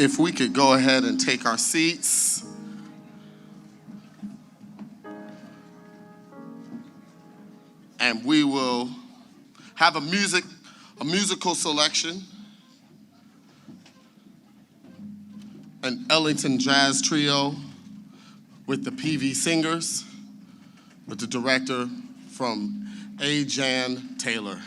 if we could go ahead and take our seats. And we will have a musical selection. An Ellington Jazz Trio with the PV Singers, with the director from A. Jan Taylor.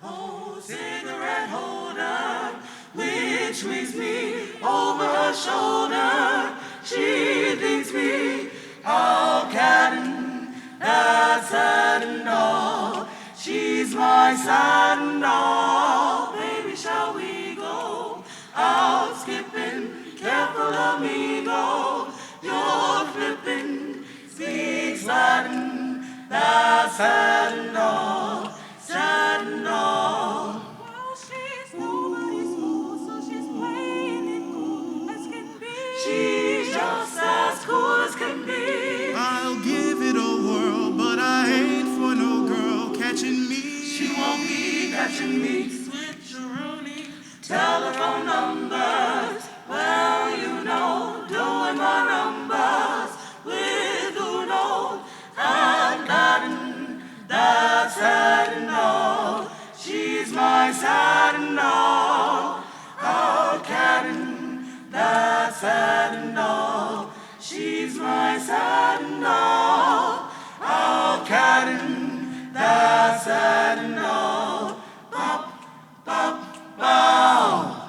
Oh, cigarette holder, which leads me over her shoulder. She thinks me all catting, that's sad and all. She's my sad and all. Baby, shall we go out skipping? Careful of me, go. You're flipping, speaks Latin, that's sad and all, sad and all. Well, she's nobody's fool, so she's playing it cool as can be. She's just as cool as can be. I'll give it a whirl, but I ain't for no girl catching me. She won't be catching me. Switcheroonie. Telephone numbers, well, you know, doing my numbers with Uno and Latin, that's sad and all. She's my sad and all. Out catting, that's sad and all. She's my sad and all. Out catting, that's sad and all. Bop, bop, bow.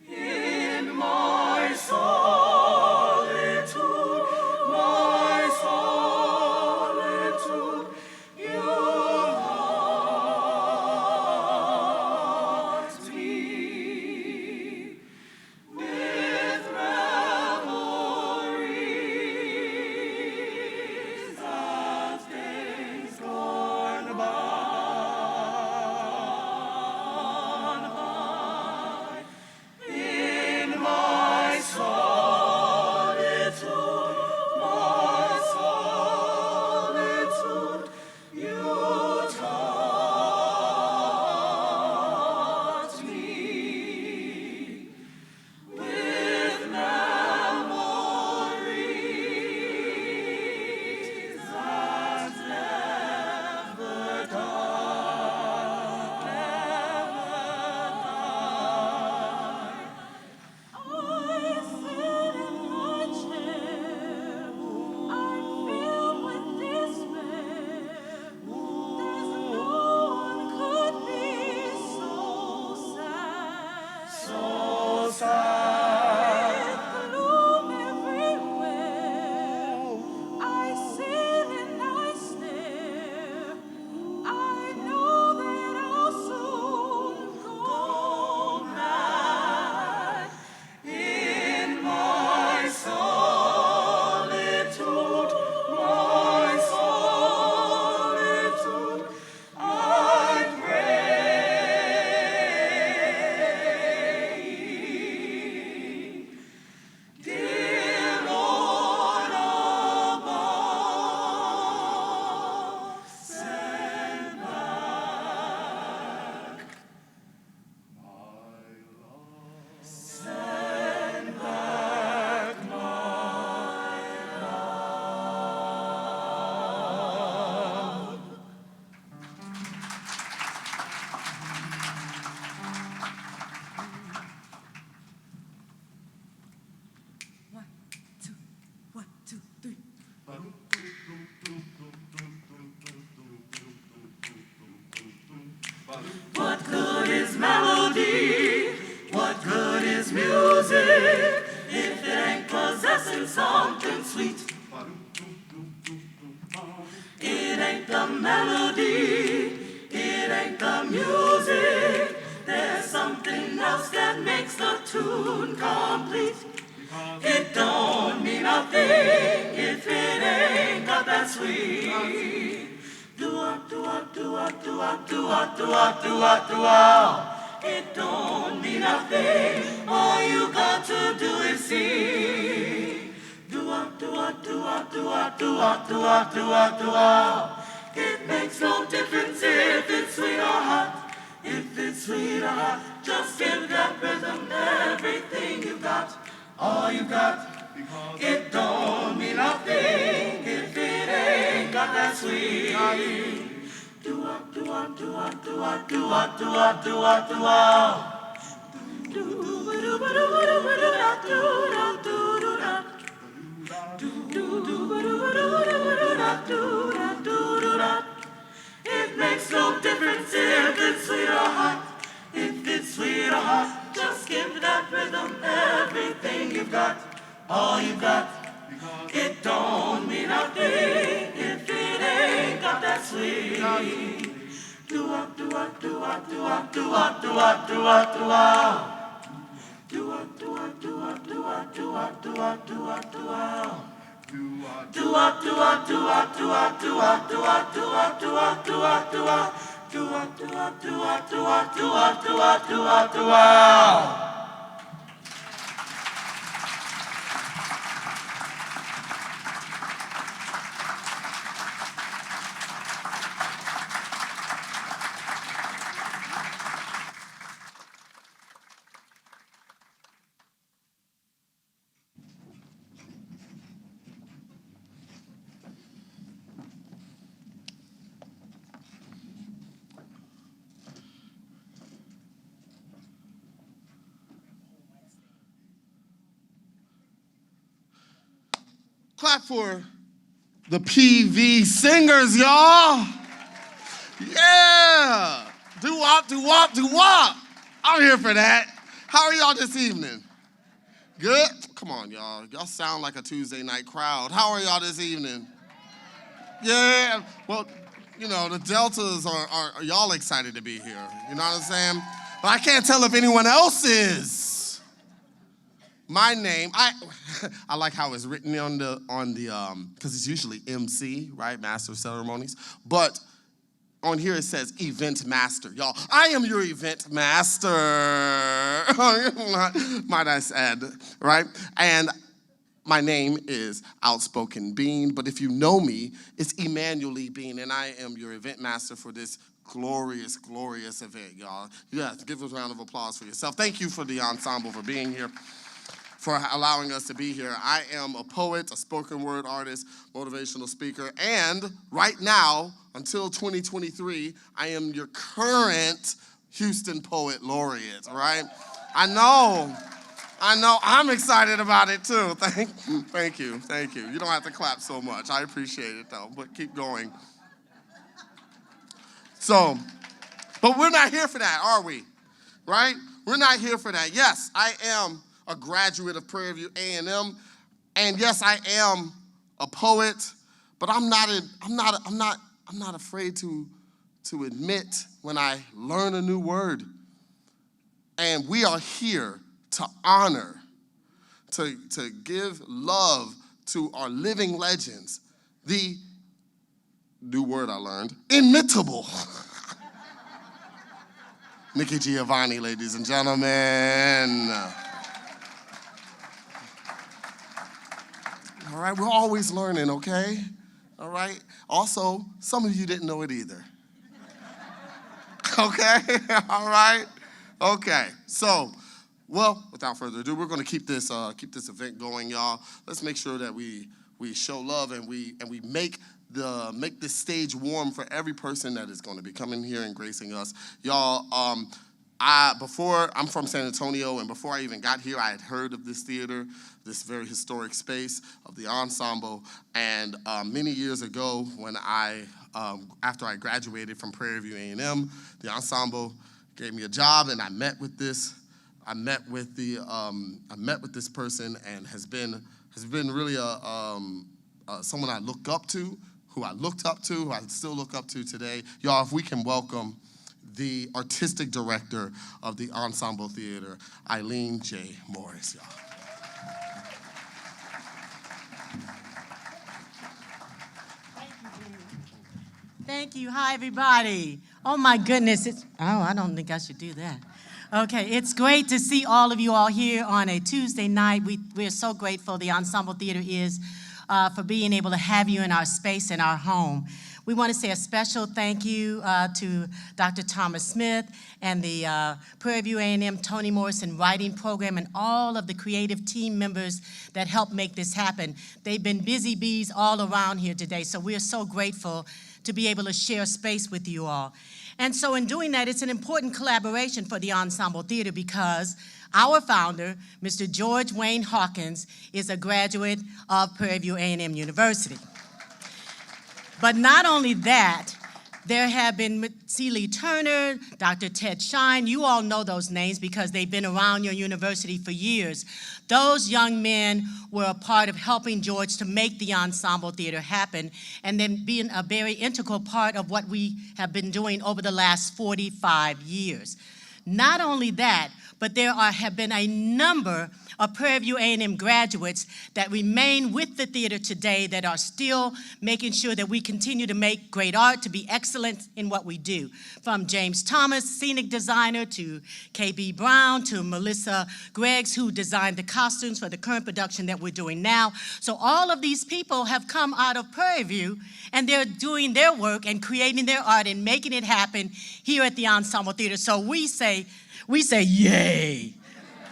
In my solitude, you haunt me with reveries of days gone by. In my solitude, you taught me with memories that never die, I sit in my chair, I'm filled with despair. There's no one could be so sad. so sad. With gloom everywhere, I sit and I stare. I know that I'll soon go mad. In my solitude, I pray. Dear Lord above, send back Send back my love. One, two, three. What good is melody? music if it ain't possessing something sweet. It ain't the melody, it ain't the music. There's something else that makes the tune complete. It don't mean a thing if it ain't got that sweet. Do-wop, do-wop, do-wop, do-wop, do-wop, do-wop, do-wop, do-wop. It don't mean a thing, all you got to do is sing. Do-wop, do-wop, do-wop, do-wop, do-wop, do-wop, do-wop, do-wop. It makes no difference if it's sweet or hot. If it's sweet or hot, just give that rhythm everything you got, all you got. It don't mean nothing if it ain't got that sweet. Do-wop, do-wop, do-wop, do-wop, do-wop, do-wop, do-wop, do-wop. Do-ba-do-ba-do-ba-do-ba-do-da-do-da-do-da. Do-do-ba-do-ba-do-ba-do-da-do-da. It makes no difference if it's sweet or hot. If it's sweet or hot, just give that rhythm everything you've got, all you got. It don't mean nothing if it ain't got that sweet. Do-wop, do-wop, do-wop, do-wop, do-wop, do-wop, do-wop, do-wop. Do-wop, do-wop, do-wop, do-wop, do-wop, do-wop, do-wop, do-wop. Do-wop, do-wop, do-wop, do-wop, do-wop, do-wop, do-wop, do-wop, do-wop, do-wop. Do-wop, do-wop, do-wop, do-wop, do-wop, do-wop, do-wop, do-wop. Clap for the PV singers, y'all. Yeah. Do-wop, do-wop, do-wop. I'm here for that. How are y'all this evening? Good? Come on, y'all. Y'all sound like a Tuesday night crowd. How are y'all this evening? Yeah. Well, you know, the Deltas are y'all excited to be here. You know what I'm saying? But I can't tell if anyone else is. My name, I like how it's written on the because it's usually MC, right? Master of Ceremonies. But on here it says event master. Y'all, I am your event master. Might I add, right? And my name is Outspoken Bean, but if you know me, it's Emmanuel Bean, and I am your event master for this glorious, glorious event, y'all. Yes, give a round of applause for yourself. Thank you for the ensemble for being here, for allowing us to be here. I am a poet, a spoken word artist, motivational speaker, and right now, until 2023, I am your current Houston Poet Laureate, right? I know, I'm excited about it too. Thank you. You don't have to clap so much. I appreciate it though, but keep going. So, but we're not here for that, are we? Right? We're not here for that. Yes, I am a graduate of Prairie View A&M, and yes, I am a poet, but I'm not afraid to admit when I learn a new word. And we are here to honor, to give love to our living legends. The new word I learned, inimitable. Nikki Giovanni, ladies and gentlemen. All right, we're always learning, okay? All right? Also, some of you didn't know it either. Okay? All right? Okay. So, well, without further ado, we're going to keep this event going, y'all. Let's make sure that we show love and we make this stage warm for every person that is going to be coming here and gracing us. Y'all, I'm from San Antonio, and before I even got here, I had heard of this theater, this very historic space of the Ensemble. And many years ago, when after I graduated from Prairie View A&M, the Ensemble gave me a job, and I met with this I met with this person and has been really someone I look up to, who I looked up to, who I still look up to today. Y'all, if we can welcome the artistic director of the Ensemble Theatre, Eileen J. Morris, y'all. Thank you. Hi, everybody. Oh, my goodness. I don't think I should do that. Okay, it's great to see all of you all here on a Tuesday night. We're so grateful, the Ensemble Theatre is, for being able to have you in our space, in our home. We want to say a special thank you to Dr. Thomas Smith and the Prairie View A&M Toni Morrison Writing Program and all of the creative team members that helped make this happen. They've been busy bees all around here today, so we are so grateful to be able to share space with you all. And so in doing that, it's an important collaboration for the Ensemble Theatre because our founder, Mr. George Wayne Hawkins, is a graduate of Prairie View A&M University. But not only that, there have been Celie Turner, Dr. Ted Shine. You all know those names because they've been around your university for years. Those young men were a part of helping George to make the Ensemble Theatre happen and then being a very integral part of what we have been doing over the last 45 years. Not only that, but there have been a number of Prairie View A&M graduates that remain with the theater today that are still making sure that we continue to make great art, to be excellent in what we do. From James Thomas, scenic designer, to K.B. Brown, to Melissa Greggs, who designed the costumes for the current production that we're doing now. So all of these people have come out of Prairie View, and they're doing their work and creating their art and making it happen here at the Ensemble Theatre. So we say yay.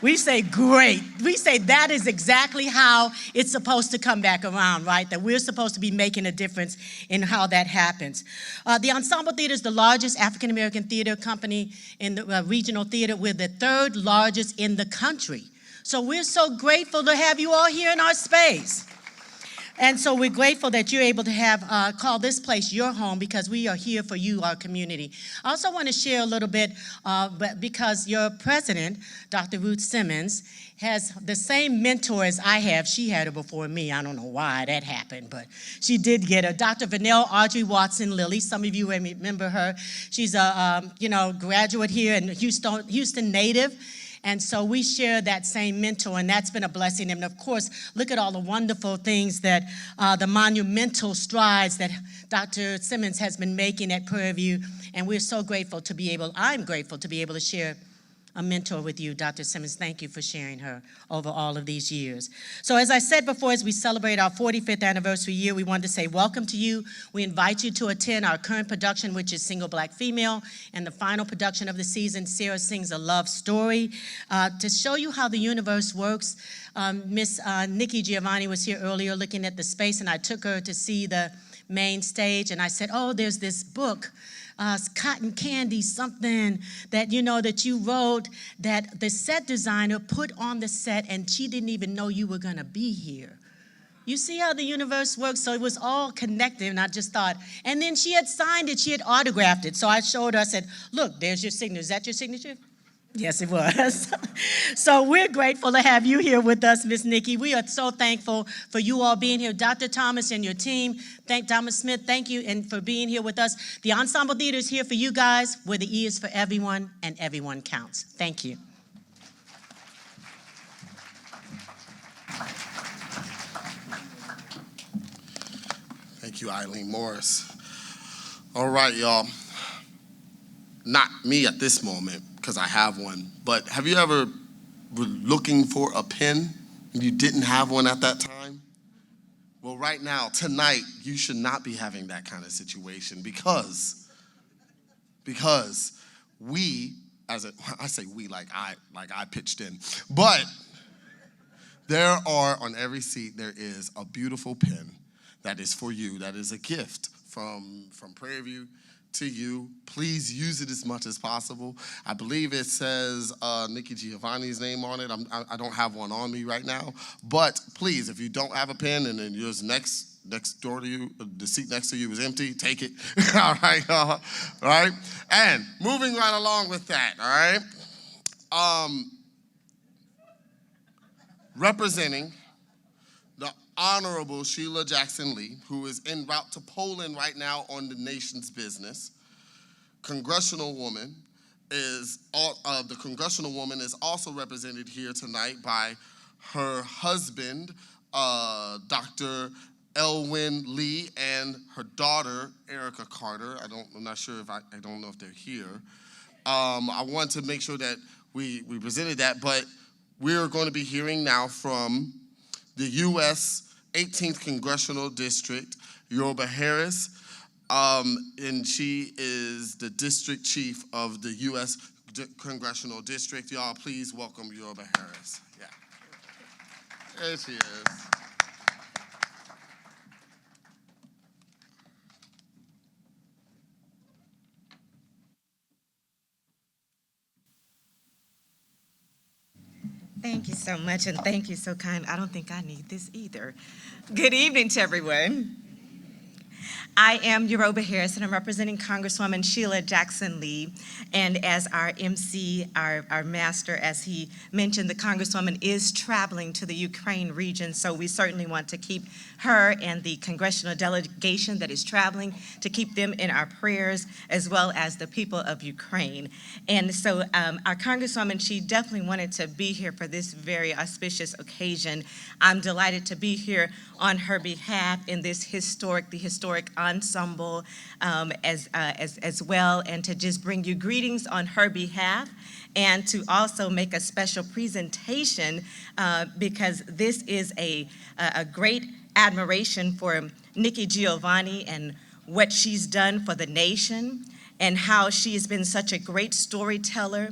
We say great. We say that is exactly how it's supposed to come back around, right? That we're supposed to be making a difference in how that happens. The Ensemble Theatre is the largest African-American theater company in the regional theater. We're the third largest in the country. So we're so grateful to have you all here in our space. And so we're grateful that you're able to have call this place your home because we are here for you, our community. I also want to share a little bit because your president, Dr. Ruth Simmons, has the same mentor as I have. She had her before me. I don't know why that happened, but she did get her. Dr. Vanell Audrey Watson Lilly. Some of you remember her. She's a graduate here and Houston native. And so we share that same mentor, and that's been a blessing. And of course, look at all the wonderful things that, the monumental strides that Dr. Simmons has been making at Prairie View. And we're so grateful to be able, I'm grateful to be able to share a mentor with you, Dr. Simmons. Thank you for sharing her over all of these years. So as I said before, as we celebrate our 45th anniversary year, we wanted to say welcome to you. We invite you to attend our current production, which is Single Black Female, and the final production of the season, Sarah Sings a Love Story. To show you how the universe works, Miss Nikki Giovanni was here earlier looking at the space, and I took her to see the main stage, and I said, oh, there's this book, Cotton Candy, something that that you wrote that the set designer put on the set and she didn't even know you were gonna be here. You see how the universe works? So it was all connected, and I just thought, and then she had signed it, she had autographed it. So I showed her, I said, look, there's your signature. Is that your signature? Yes, it was. So we're grateful to have you here with us, Miss Nikki. We are so thankful for you all being here. Dr. Thomas and your team, Thomas Smith, thank you and for being here with us. The Ensemble Theatre is here for you guys, where the E is for everyone and everyone counts. Thank you. Thank you, Eileen Morris. All right, y'all. Not me at this moment, because I have one, but have you ever were looking for a pen and you didn't have one at that time? Well, right now, tonight, you should not be having that kind of situation because we, I say we like I pitched in, but there are, on every seat, there is a beautiful pen that is for you, that is a gift from Prairie View to you. Please use it as much as possible. I believe it says Nikki Giovanni's name on it. I don't have one on me right now, but please, if you don't have a pen and then yours next door to you, the seat next to you is empty, take it. All right, and moving right along with that, all right. representing the Honorable Sheila Jackson Lee, who is en route to Poland right now on the nation's business. Congressional woman the congressional woman is also represented here tonight by her husband, Dr. Elwyn Lee, and her daughter, Erica Carter. I'm not sure if I don't know if they're here. I want to make sure that we presented that, but we're going to be hearing now from the U.S. 18th Congressional District, Yoruba Harris, and she is the district chief of the U.S. Congressional District. Y'all, please welcome Yoruba Harris. Yeah. There she is. Thank you so much, and thank you so kind. I don't think I need this either. Good evening to everyone. I am Yoruba Harris, and I'm representing Congresswoman Sheila Jackson Lee. And as our MC, our master, as he mentioned, the Congresswoman is traveling to the Ukraine region, so we certainly want to keep her and the congressional delegation that is traveling, to keep them in our prayers, as well as the people of Ukraine. And so our Congresswoman, she definitely wanted to be here for this very auspicious occasion. I'm delighted to be here on her behalf in this historic ensemble as well, and to just bring you greetings on her behalf, and to also make a special presentation because this is a great admiration for Nikki Giovanni and what she's done for the nation, and how she has been such a great storyteller,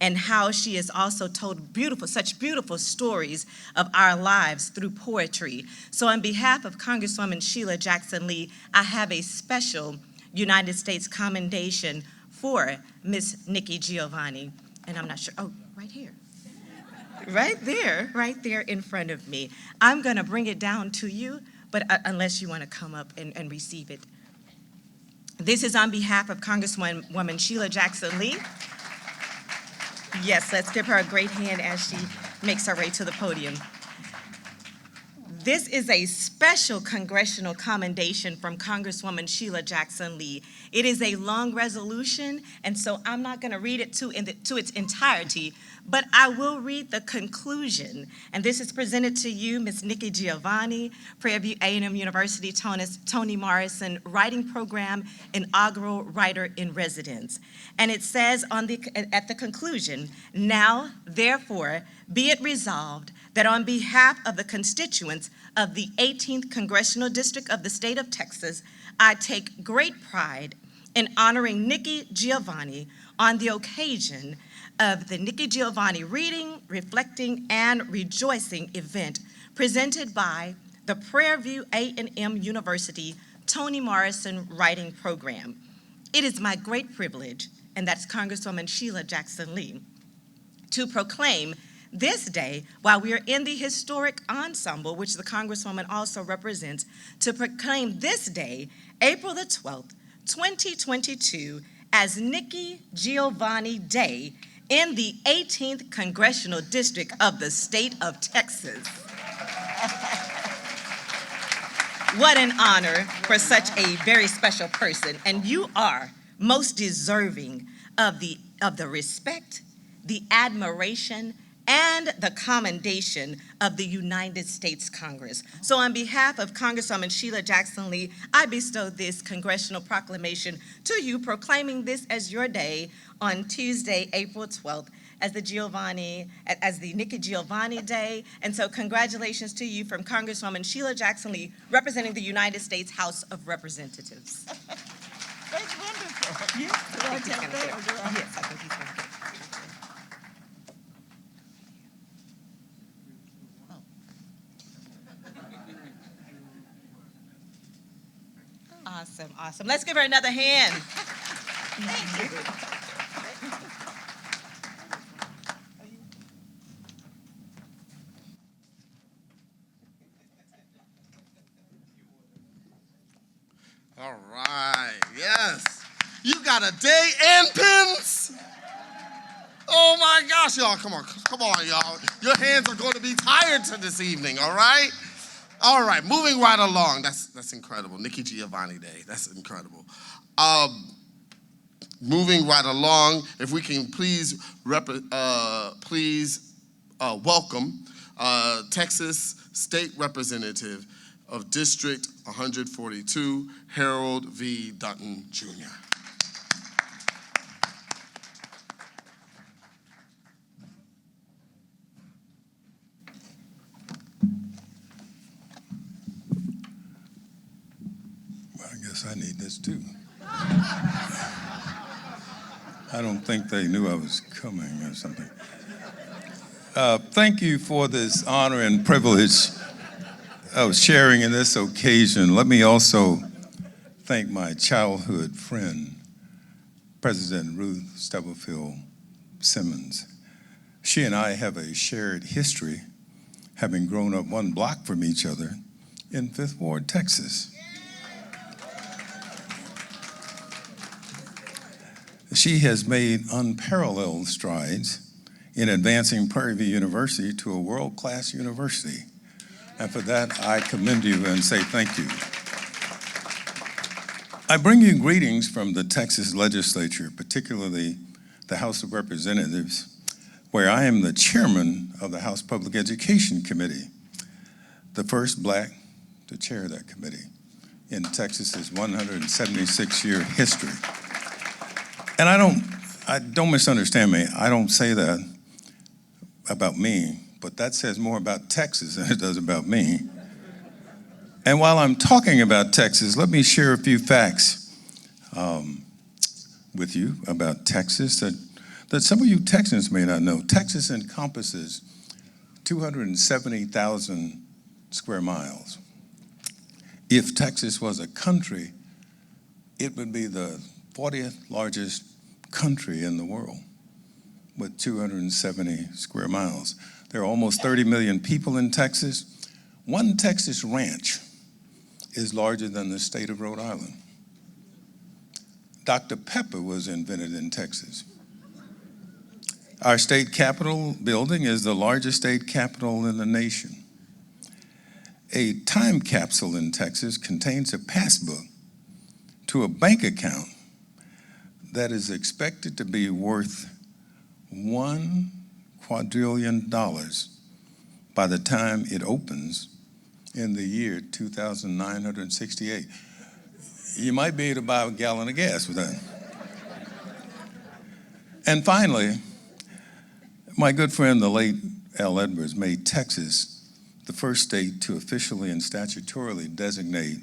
and how she has also told such beautiful stories of our lives through poetry. So on behalf of Congresswoman Sheila Jackson Lee, I have a special United States commendation for Miss Nikki Giovanni. And I'm not sure, oh, right here. Right there in front of me. I'm gonna bring it down to you, but unless you wanna come up and receive it. This is on behalf of Congresswoman Sheila Jackson Lee. Yes, let's give her a great hand as she makes her way to the podium. This is a special congressional commendation from Congresswoman Sheila Jackson Lee. It is a long resolution, and so I'm not going to read it to its entirety, but I will read the conclusion. And this is presented to you, Ms. Nikki Giovanni, Prairie View A&M University Toni Morrison Writing Program, inaugural writer in residence. And it says at the conclusion, "Now, therefore, be it resolved that on behalf of the constituents of the 18th Congressional District of the state of Texas, I take great pride in honoring Nikki Giovanni on the occasion of the Nikki Giovanni Reading, Reflecting, and Rejoicing event presented by the Prairie View A&M University Toni Morrison Writing Program. It is my great privilege," and that's Congresswoman Sheila Jackson Lee, "to proclaim this day, while we are in the historic ensemble, which the Congresswoman also represents, to proclaim this day, April the 12th, 2022, as Nikki Giovanni Day in the 18th Congressional District of the state of Texas." What an honor for such a very special person, and you are most deserving of the respect, the admiration, and the commendation of the United States Congress. So on behalf of Congresswoman Sheila Jackson Lee, I bestow this congressional proclamation to you, proclaiming this as your day on Tuesday, April 12th, as the Nikki Giovanni Day. And so congratulations to you from Congresswoman Sheila Jackson Lee, representing the United States House of Representatives. That's wonderful. Yes, I think he's going to. Awesome. Let's give her another hand. Thank you. All right, yes. You got a day and pins? Oh my gosh, y'all, come on, y'all. Your hands are going to be tired to this evening, all right? All right, moving right along. That's incredible. Nikki Giovanni Day, that's incredible. Moving right along, if we can please welcome Texas State Representative of District 142, Harold V. Dutton, Jr. Well, I guess I need this too. I don't think they knew I was coming or something. Thank you for this honor and privilege of sharing in this occasion. Let me also thank my childhood friend, President Ruth Stubblefield Simmons. She and I have a shared history, having grown up one block from each other in Fifth Ward, Texas. She has made unparalleled strides in advancing Prairie View University to a world-class university. And for that, I commend you and say thank you. I bring you greetings from the Texas legislature, particularly the House of Representatives, where I am the chairman of the House Public Education Committee, the first black to chair that committee in Texas's 176-year history. And I don't misunderstand me. I don't say that about me, but that says more about Texas than it does about me. And while I'm talking about Texas, let me share a few facts with you about Texas that some of you Texans may not know. Texas encompasses 270,000 square miles. If Texas was a country, it would be the 40th largest country in the world with 270 square miles. There are almost 30 million people in Texas. One Texas ranch is larger than the state of Rhode Island. Dr. Pepper was invented in Texas. Our state capitol building is the largest state capitol in the nation. A time capsule in Texas contains a passbook to a bank account that is expected to be worth $1 quadrillion by the time it opens in the year 2968. You might be able to buy a gallon of gas with that. And finally, my good friend, the late Al Edwards, made Texas the first state to officially and statutorily designate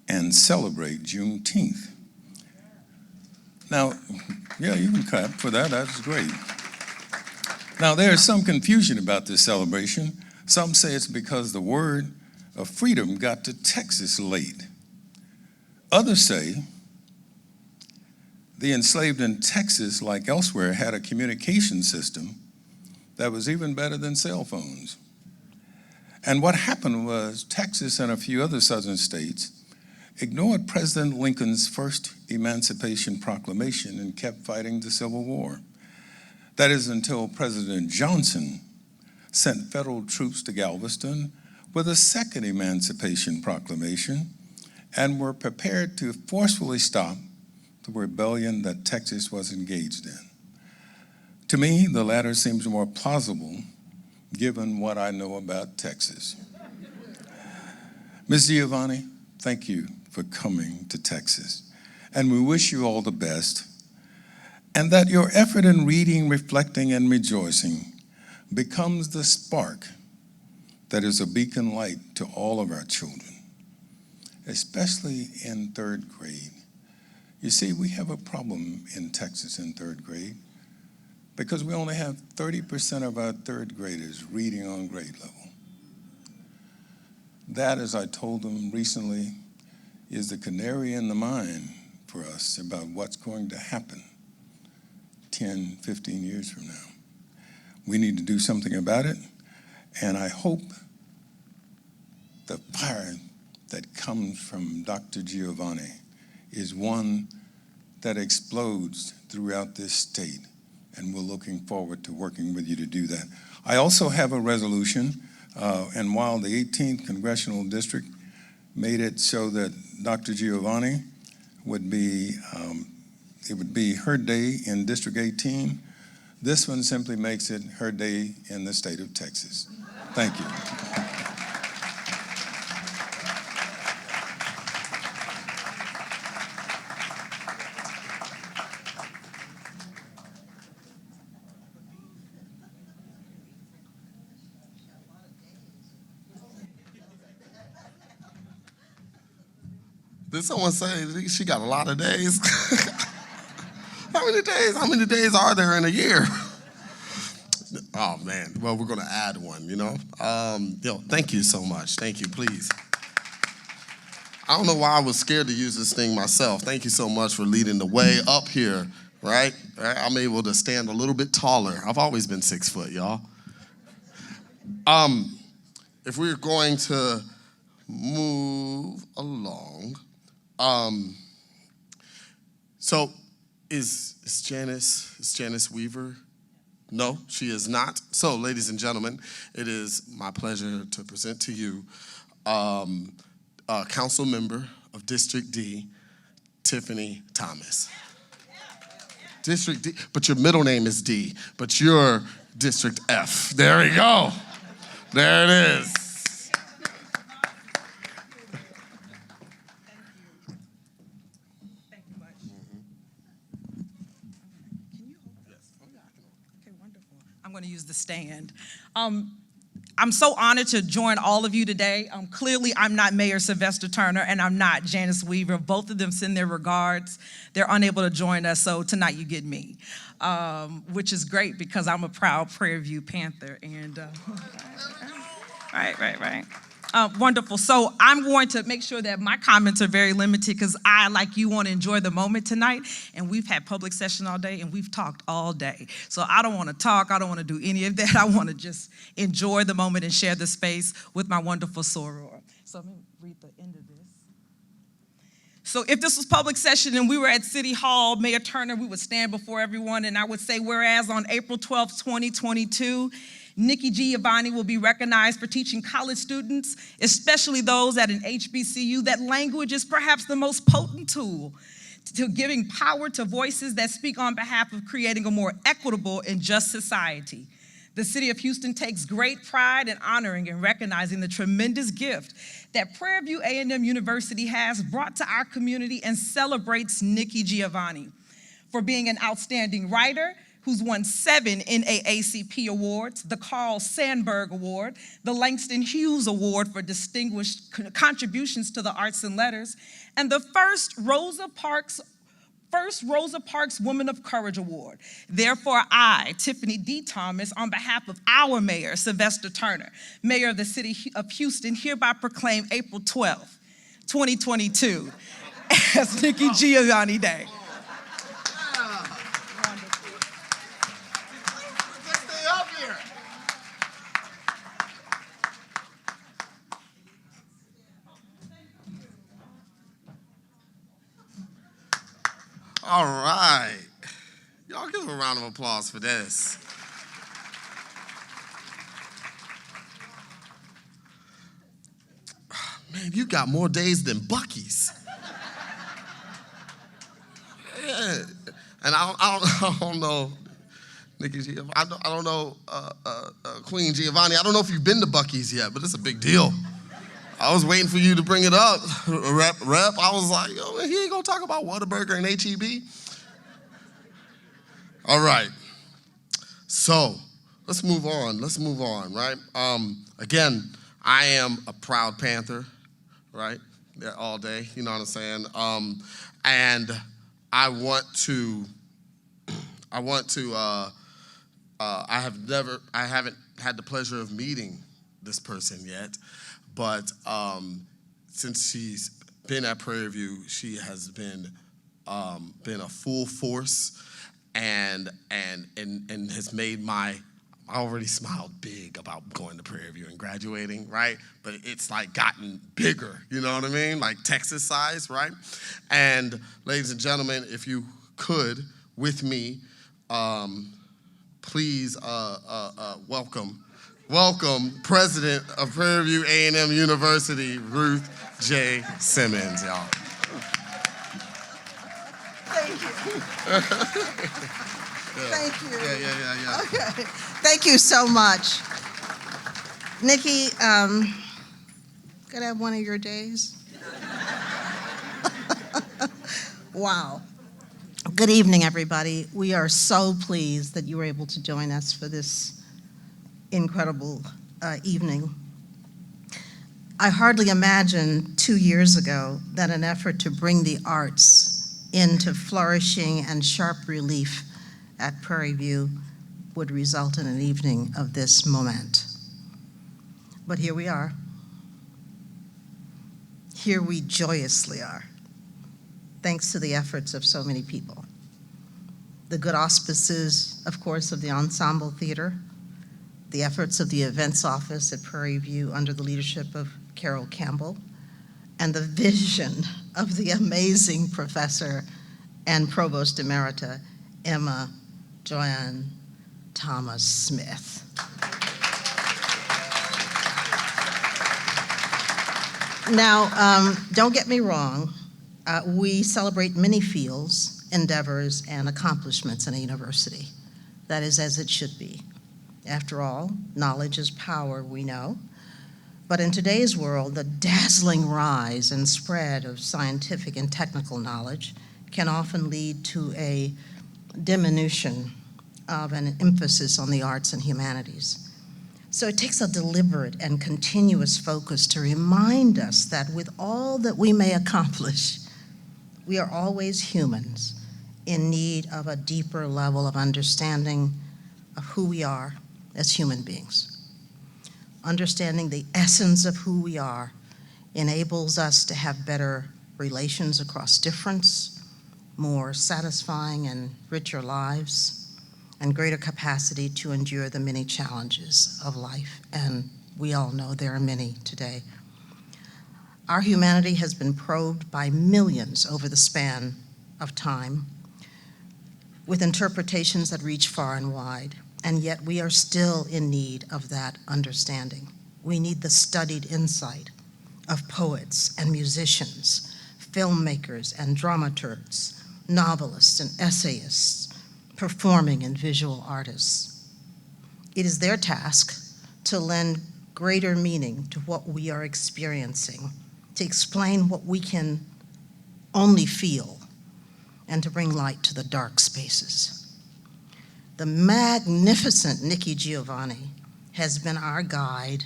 and celebrate Juneteenth. Now, yeah, you can clap for that, that's great. Now, there is some confusion about this celebration. Some say it's because the word of freedom got to Texas late. Others say the enslaved in Texas, like elsewhere, had a communication system that was even better than cell phones. And what happened was Texas and a few other southern states ignored President Lincoln's first Emancipation Proclamation and kept fighting the Civil War. That is until President Johnson sent federal troops to Galveston with a second Emancipation Proclamation and were prepared to forcefully stop the rebellion that Texas was engaged in. To me, the latter seems more plausible given what I know about Texas. Ms. Giovanni, thank you for coming to Texas. And we wish you all the best, and that your effort in reading, reflecting, and rejoicing becomes the spark that is a beacon light to all of our children, especially in third grade. You see, we have a problem in Texas in third grade because we only have 30% of our third graders reading on grade level. That, as I told them recently, is the canary in the mine for us about what's going to happen 10, 15 years from now. We need to do something about it, and I hope the fire that comes from Dr. Giovanni is one that explodes throughout this state and we're looking forward to working with you to do that. I also have a resolution, and while the 18th Congressional District made it so that Dr. Giovanni would be, it would be her day in District 18, this one simply makes it her day in the state of Texas. Thank you. Did someone say she got a lot of days? How many days are there in a year? Oh man, well, we're gonna add one, you know? Thank you so much, thank you, please. I don't know why I was scared to use this thing myself. Thank you so much for leading the way up here, right? I'm able to stand a little bit taller. I've always been 6 foot, y'all. If we're going to move along, so is Janice Weaver? No, she is not. So, ladies and gentlemen, it is my pleasure to present to you Council Member of District D, Tiffany Thomas. District D, but your middle name is D, but you're District F. There we go. There it is. I'm going to use the stand. I'm so honored to join all of you today. Clearly, I'm not Mayor Sylvester Turner, and I'm not Janice Weaver. Both of them send their regards. They're unable to join us, so tonight you get me, which is great because I'm a proud Prairie View Panther. And right. Wonderful. So I'm going to make sure that my comments are very limited because I, like you, want to enjoy the moment tonight. And we've had public session all day and we've talked all day. So I don't want to talk. I don't want to do any of that. I want to just enjoy the moment and share the space with my wonderful soror. So let me read the end of this. So if this was public session and we were at City Hall, Mayor Turner, we would stand before everyone and I would say, whereas on April 12th, 2022, Nikki Giovanni will be recognized for teaching college students, especially those at an HBCU, that language is perhaps the most potent tool to giving power to voices that speak on behalf of creating a more equitable and just society. The city of Houston takes great pride in honoring and recognizing the tremendous gift that Prairie View A&M University has brought to our community and celebrates Nikki Giovanni for being an outstanding writer, who's won 7 NAACP awards, the Carl Sandburg Award, the Langston Hughes Award for distinguished contributions to the arts and letters, and the first Rosa Parks Woman of Courage Award. Therefore, I, Tiffany D. Thomas, on behalf of our mayor, Sylvester Turner, mayor of the city of Houston, hereby proclaim April 12th, 2022 as Nikki Giovanni Day. All right. Y'all give a round of applause for this. Man, you got more days than Buc-ee's. Yeah. And I don't know, Nikki Giovanni, I don't know Queen Giovanni. I don't know if you've been to Buc-ee's yet, but it's a big deal. I was waiting for you to bring it up, Rep. I was like, yo, he ain't gonna talk about Whataburger and HEB. All right, so let's move on, right? Again, I am a proud Panther, right? There all day, you know what I'm saying? And I haven't had the pleasure of meeting this person yet, but since she's been at Prairie View, she has been a full force and has made I already smiled big about going to Prairie View and graduating, right? But it's like gotten bigger, you know what I mean? Like Texas size, right? And ladies and gentlemen, if you could, with me, please welcome President of Prairie View A&M University, Ruth J. Simmons, y'all. Thank you. Thank you. Yeah. Okay. Thank you so much. Nikki, could I have one of your days? Wow. Good evening, everybody. We are so pleased that you were able to join us for this incredible evening. I hardly imagined 2 years ago that an effort to bring the arts into flourishing and sharp relief at Prairie View would result in an evening of this moment. But here we are. Here we joyously are, thanks to the efforts of so many people. The good auspices, of course, of the Ensemble Theatre, the efforts of the events office at Prairie View under the leadership of Carol Campbell, and the vision of the amazing professor and provost emerita, Emma Joanne Thomas Smith. Now, don't get me wrong, we celebrate many fields, endeavors, and accomplishments in a university. That is as it should be. After all, knowledge is power, we know. But in today's world, the dazzling rise and spread of scientific and technical knowledge can often lead to a diminution of an emphasis on the arts and humanities. So it takes a deliberate and continuous focus to remind us that with all that we may accomplish, we are always humans in need of a deeper level of understanding of who we are as human beings. Understanding the essence of who we are enables us to have better relations across difference, more satisfying and richer lives, and greater capacity to endure the many challenges of life. And we all know there are many today. Our humanity has been probed by millions over the span of time, with interpretations that reach far and wide, and yet we are still in need of that understanding. We need the studied insight of poets and musicians, filmmakers and dramaturgs, novelists and essayists, performing and visual artists. It is their task to lend greater meaning to what we are experiencing, to explain what we can only feel, and to bring light to the dark spaces. The magnificent Nikki Giovanni has been our guide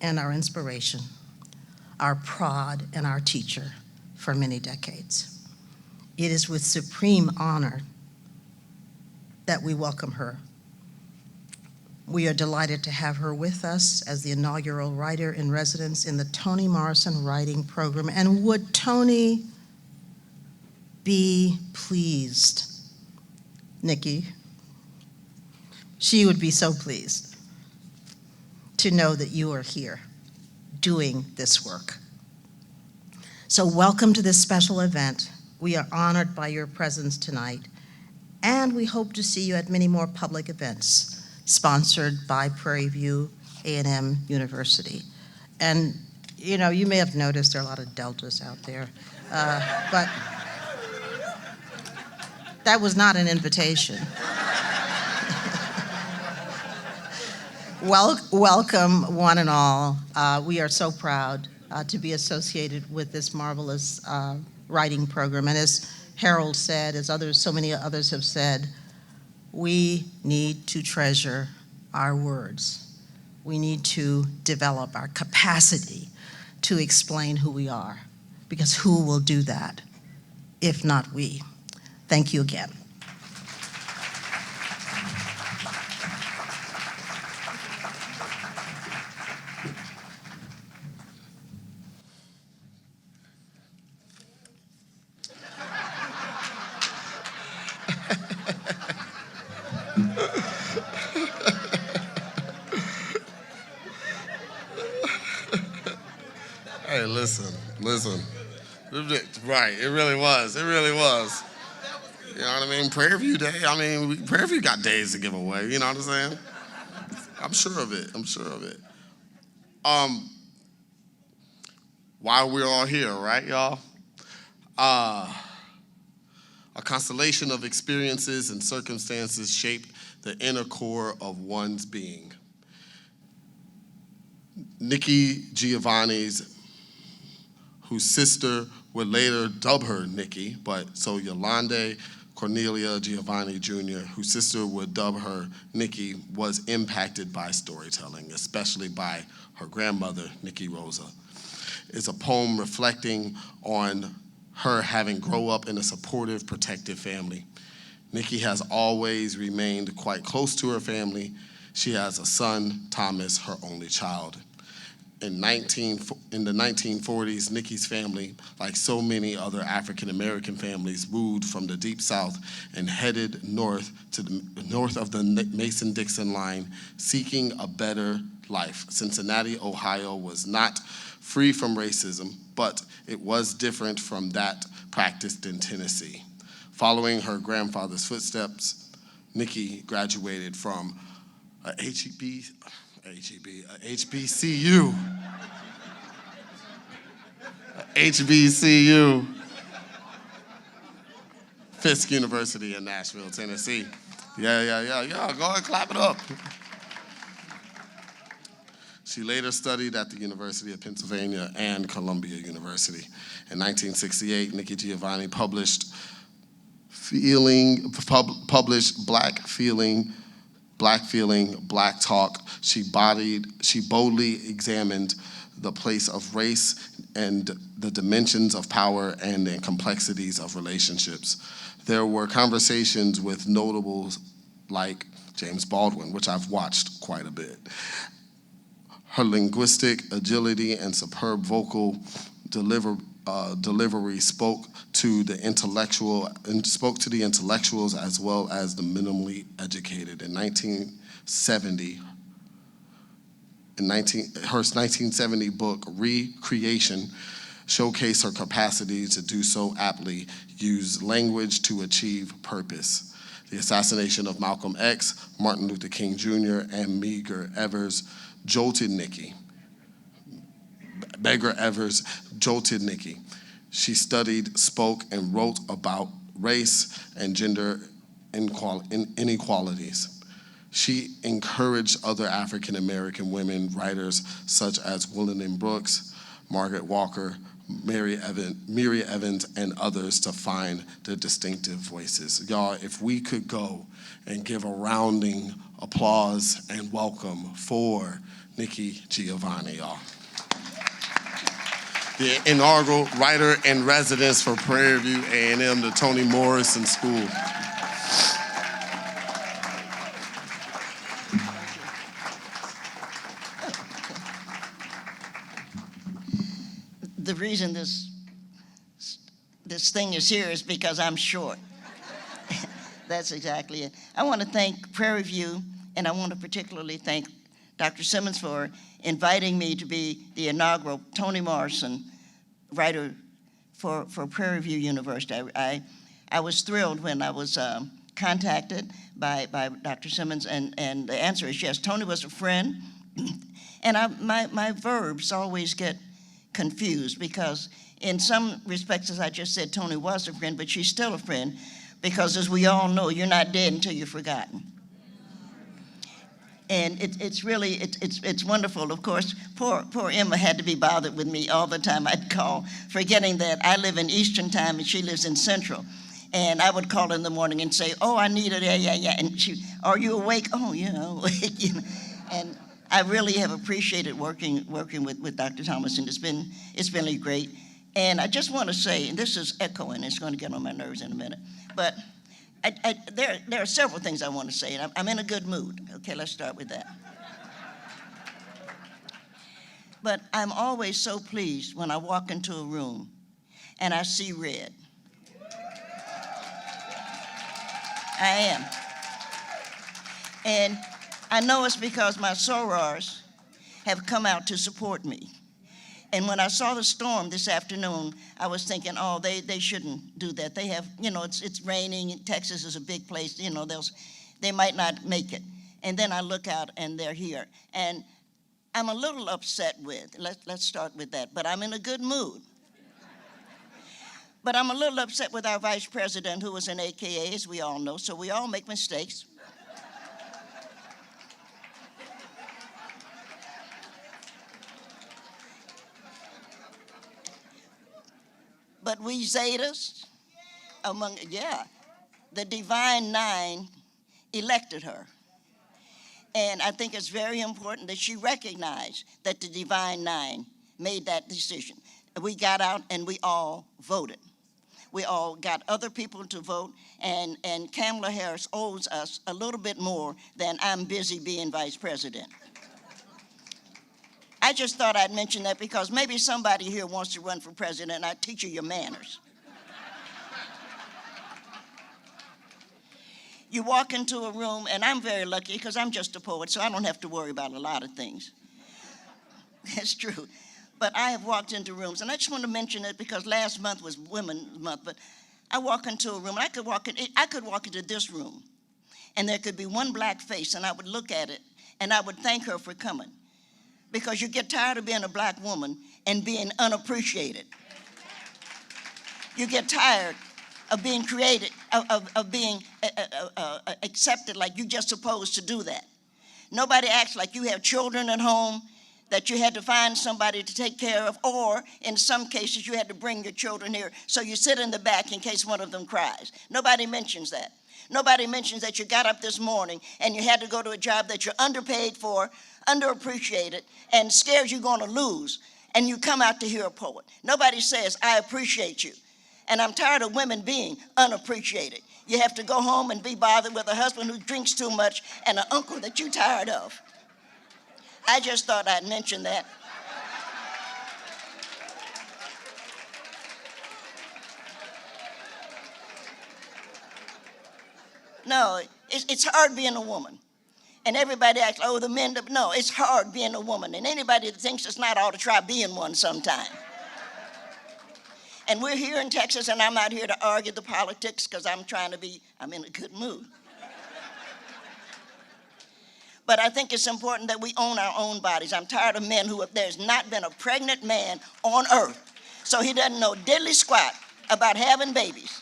and our inspiration, our prod and our teacher for many decades. It is with supreme honor that we welcome her. We are delighted to have her with us as the inaugural writer in residence in the Toni Morrison Writing Program. And would Toni be pleased, Nikki? She would be so pleased to know that you are here doing this work. So welcome to this special event. We are honored by your presence tonight, and we hope to see you at many more public events sponsored by Prairie View A&M University. And you know, you may have noticed there are a lot of deltas out there, but that was not an invitation. Welcome, one and all. We are so proud to be associated with this marvelous writing program. And as Harold said, as so many others have said, we need to treasure our words. We need to develop our capacity to explain who we are, because who will do that if not we? Thank you again. Hey, listen. Right, it really was. You know what I mean? Prairie View Day. I mean, Prairie View got days to give away. You know what I'm saying? I'm sure of it. I'm sure of it. While we're all here, right, y'all? A constellation of experiences and circumstances shape the inner core of one's being. Nikki Giovanni's, whose sister would later dub her Nikki, but so Yolande Cornelia Giovanni Jr., whose sister would dub her Nikki, was impacted by storytelling, especially by her grandmother, Nikki Rosa. It's a poem reflecting on her having grown up in a supportive, protective family. Nikki has always remained quite close to her family. She has a son, Thomas, her only child. In the 1940s, Nikki's family, like so many other African-American families, moved from the Deep South and headed north to the north of the Mason-Dixon line, seeking a better life. Cincinnati, Ohio was not free from racism, but it was different from that practiced in Tennessee. Following her grandfather's footsteps, Nikki graduated from HBCU, Fisk University in Nashville, Tennessee. Yeah. Go ahead, clap it up. She later studied at the University of Pennsylvania and Columbia University. In 1968, Nikki Giovanni published Black Feeling, Black Talk. She boldly examined the place of race and the dimensions of power and the complexities of relationships. There were conversations with notables like James Baldwin, which I've watched quite a bit. Her linguistic agility and superb vocal delivery spoke to the intellectuals as well as the minimally educated. In 1970, her 1970 book, Recreation, showcased her capacity to do so aptly, use language to achieve purpose. The assassination of Malcolm X, Martin Luther King Jr., and Medgar Evers jolted Nikki. She studied, spoke, and wrote about race and gender inequalities. She encouraged other African American women writers such as Gwendolyn Brooks, Margaret Walker, Mary Evans, and others to find their distinctive voices. Y'all, if we could go and give a rounding applause and welcome for Nikki Giovanni, y'all. The inaugural writer in residence for Prairie View A&M, the Toni Morrison School. The reason this thing is here is because I'm short. That's exactly it. I want to thank Prairie View, and I want to particularly thank Dr. Simmons for inviting me to be the inaugural Toni Morrison writer for Prairie View University. I was thrilled when I was contacted by Dr. Simmons, and the answer is yes. Toni was a friend, and my verbs always get confused because in some respects, as I just said, Toni was a friend, but she's still a friend because, as we all know, you're not dead until you're forgotten. And it's really wonderful. Of course, poor Emma had to be bothered with me all the time. I'd call, forgetting that I live in Eastern time and she lives in Central. And I would call in the morning and say, "Oh, I need it, yeah." And she, "Are you awake?" "Oh, yeah, awake." You know? And I really have appreciated working with Dr. Thomas, and it's been really great. And I just want to say, and this is echoing, it's going to get on my nerves in a minute, but there are several things I want to say, and I'm in a good mood. Okay, let's start with that. But I'm always so pleased when I walk into a room and I see red. I am. And I know it's because my sorors have come out to support me. And when I saw the storm this afternoon, I was thinking, oh, they shouldn't do that. They have, it's raining. Texas is a big place. They might not make it. And then I look out and they're here. And I'm a little upset with, let's start with that, but I'm in a good mood. But I'm a little upset with our vice president, who was an AKA, as we all know, so we all make mistakes. But we Zetas, the Divine Nine elected her. And I think it's very important that she recognize that the Divine Nine made that decision. We got out and we all voted. We all got other people to vote, and Kamala Harris owes us a little bit more than I'm busy being vice president. I just thought I'd mention that because maybe somebody here wants to run for president, and I teach you your manners. You walk into a room, and I'm very lucky because I'm just a poet, so I don't have to worry about a lot of things. That's true. But I have walked into rooms, and I just want to mention it because last month was Women's Month, but I walk into a room, and I could walk into this room, and there could be one black face, and I would look at it, and I would thank her for coming. Because you get tired of being a black woman and being unappreciated. You get tired of being created, of being accepted like you're just supposed to do that. Nobody acts like you have children at home that you had to find somebody to take care of, or in some cases you had to bring your children here, so you sit in the back in case one of them cries. Nobody mentions that. Nobody mentions that you got up this morning and you had to go to a job that you're underpaid for, underappreciated, and scared you're going to lose, and you come out to hear a poet. Nobody says, I appreciate you. And I'm tired of women being unappreciated. You have to go home and be bothered with a husband who drinks too much and an uncle that you're tired of. I just thought I'd mention that. No, it's hard being a woman. And everybody acts, oh, the men, no, it's hard being a woman. And anybody that thinks it's not ought to try being one sometime. And we're here in Texas, and I'm not here to argue the politics because I'm in a good mood. But I think it's important that we own our own bodies. I'm tired of men there's not been a pregnant man on earth, so he doesn't know diddly squat about having babies.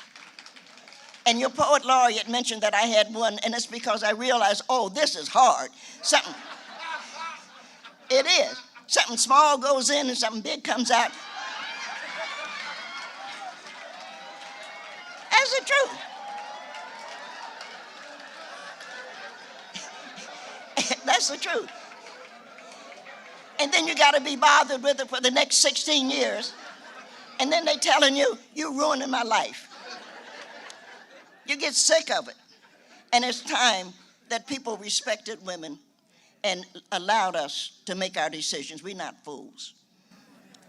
And your poet laureate mentioned that I had one, and it's because I realized, oh, this is hard. It is. Something small goes in and something big comes out. That's the truth. That's the truth. And then you got to be bothered with it for the next 16 years. And then they telling you, you're ruining my life. You get sick of it. And it's time that people respected women and allowed us to make our decisions. We're not fools.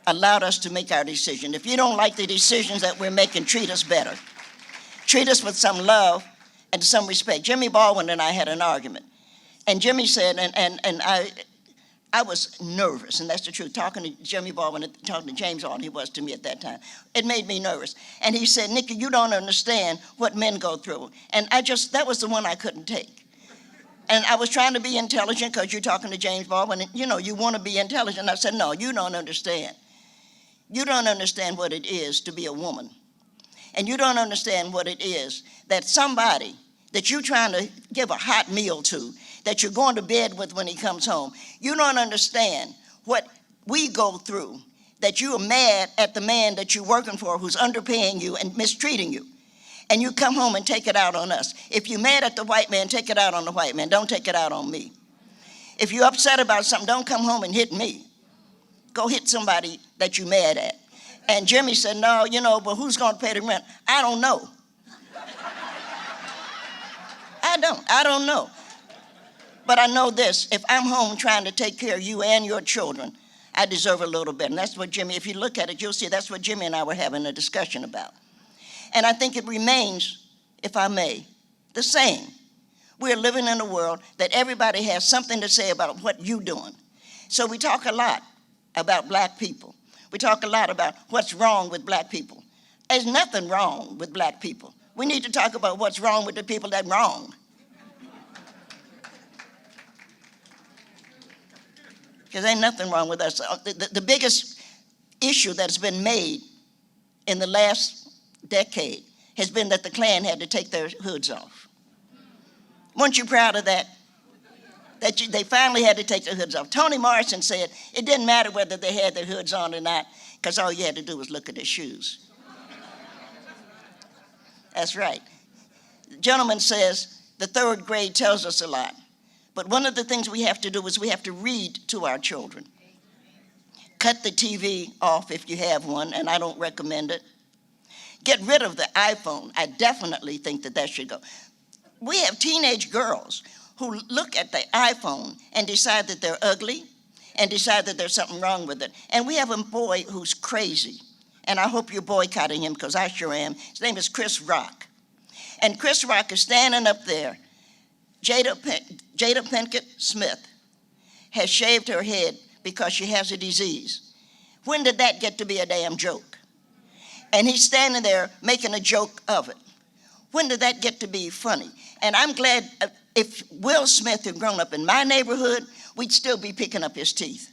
Allowed us to make our decision. If you don't like the decisions that we're making, treat us better. Treat us with some love and some respect. Jimmy Baldwin and I had an argument. And Jimmy said, and I was nervous, and that's the truth, talking to Jimmy Baldwin, talking to James Baldwin, he was to me at that time. It made me nervous. And he said, Nikki, you don't understand what men go through. And that was the one I couldn't take. And I was trying to be intelligent because you're talking to James Baldwin, and you want to be intelligent. I said, no, you don't understand. You don't understand what it is to be a woman. And you don't understand what it is that somebody that you're trying to give a hot meal to, that you're going to bed with when he comes home. You don't understand what we go through, that you are mad at the man that you're working for who's underpaying you and mistreating you. And you come home and take it out on us. If you're mad at the white man, take it out on the white man. Don't take it out on me. If you're upset about something, don't come home and hit me. Go hit somebody that you're mad at. And Jimmy said, no, but who's going to pay the rent? I don't know. I don't know. But I know this, if I'm home trying to take care of you and your children, I deserve a little bit. And that's what Jimmy, if you look at it, you'll see that's what Jimmy and I were having a discussion about. And I think it remains, if I may, the same. We're living in a world that everybody has something to say about what you're doing. So we talk a lot about black people. We talk a lot about what's wrong with black people. There's nothing wrong with black people. We need to talk about what's wrong with the people that wrong. Because ain't nothing wrong with us. The biggest issue that's been made in the last decade has been that the Klan had to take their hoods off. Weren't you proud of that? They finally had to take their hoods off. Toni Morrison said it didn't matter whether they had their hoods on or not, because all you had to do was look at their shoes. That's right. The gentleman says the third grade tells us a lot. But one of the things we have to do is we have to read to our children. Cut the TV off if you have one, and I don't recommend it. Get rid of the iPhone. I definitely think that should go. We have teenage girls who look at the iPhone and decide that they're ugly and decide that there's something wrong with it. And we have a boy who's crazy, and I hope you're boycotting him because I sure am. His name is Chris Rock. And Chris Rock is standing up there. Jada Pinkett Smith has shaved her head because she has a disease. When did that get to be a damn joke? And he's standing there making a joke of it. When did that get to be funny? And I'm glad if Will Smith had grown up in my neighborhood, we'd still be picking up his teeth.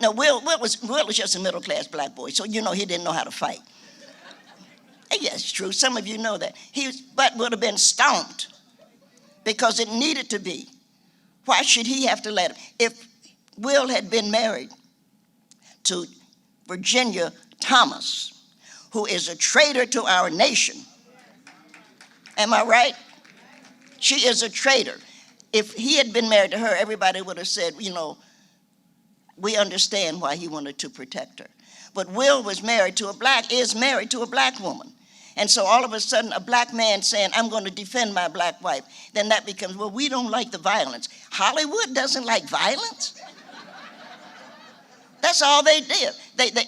No, Will was just a middle-class black boy, so you know he didn't know how to fight. Yes, it's true. Some of you know that. His butt would have been stomped because it needed to be. Why should he have to let him? If Will had been married to Virginia Thomas, who is a traitor to our nation, am I right? She is a traitor. If he had been married to her, everybody would have said, you know, we understand why he wanted to protect her. But Will is married to a black woman. And so all of a sudden, a black man saying, I'm going to defend my black wife, then that becomes, well, we don't like the violence. Hollywood doesn't like violence. That's all they did.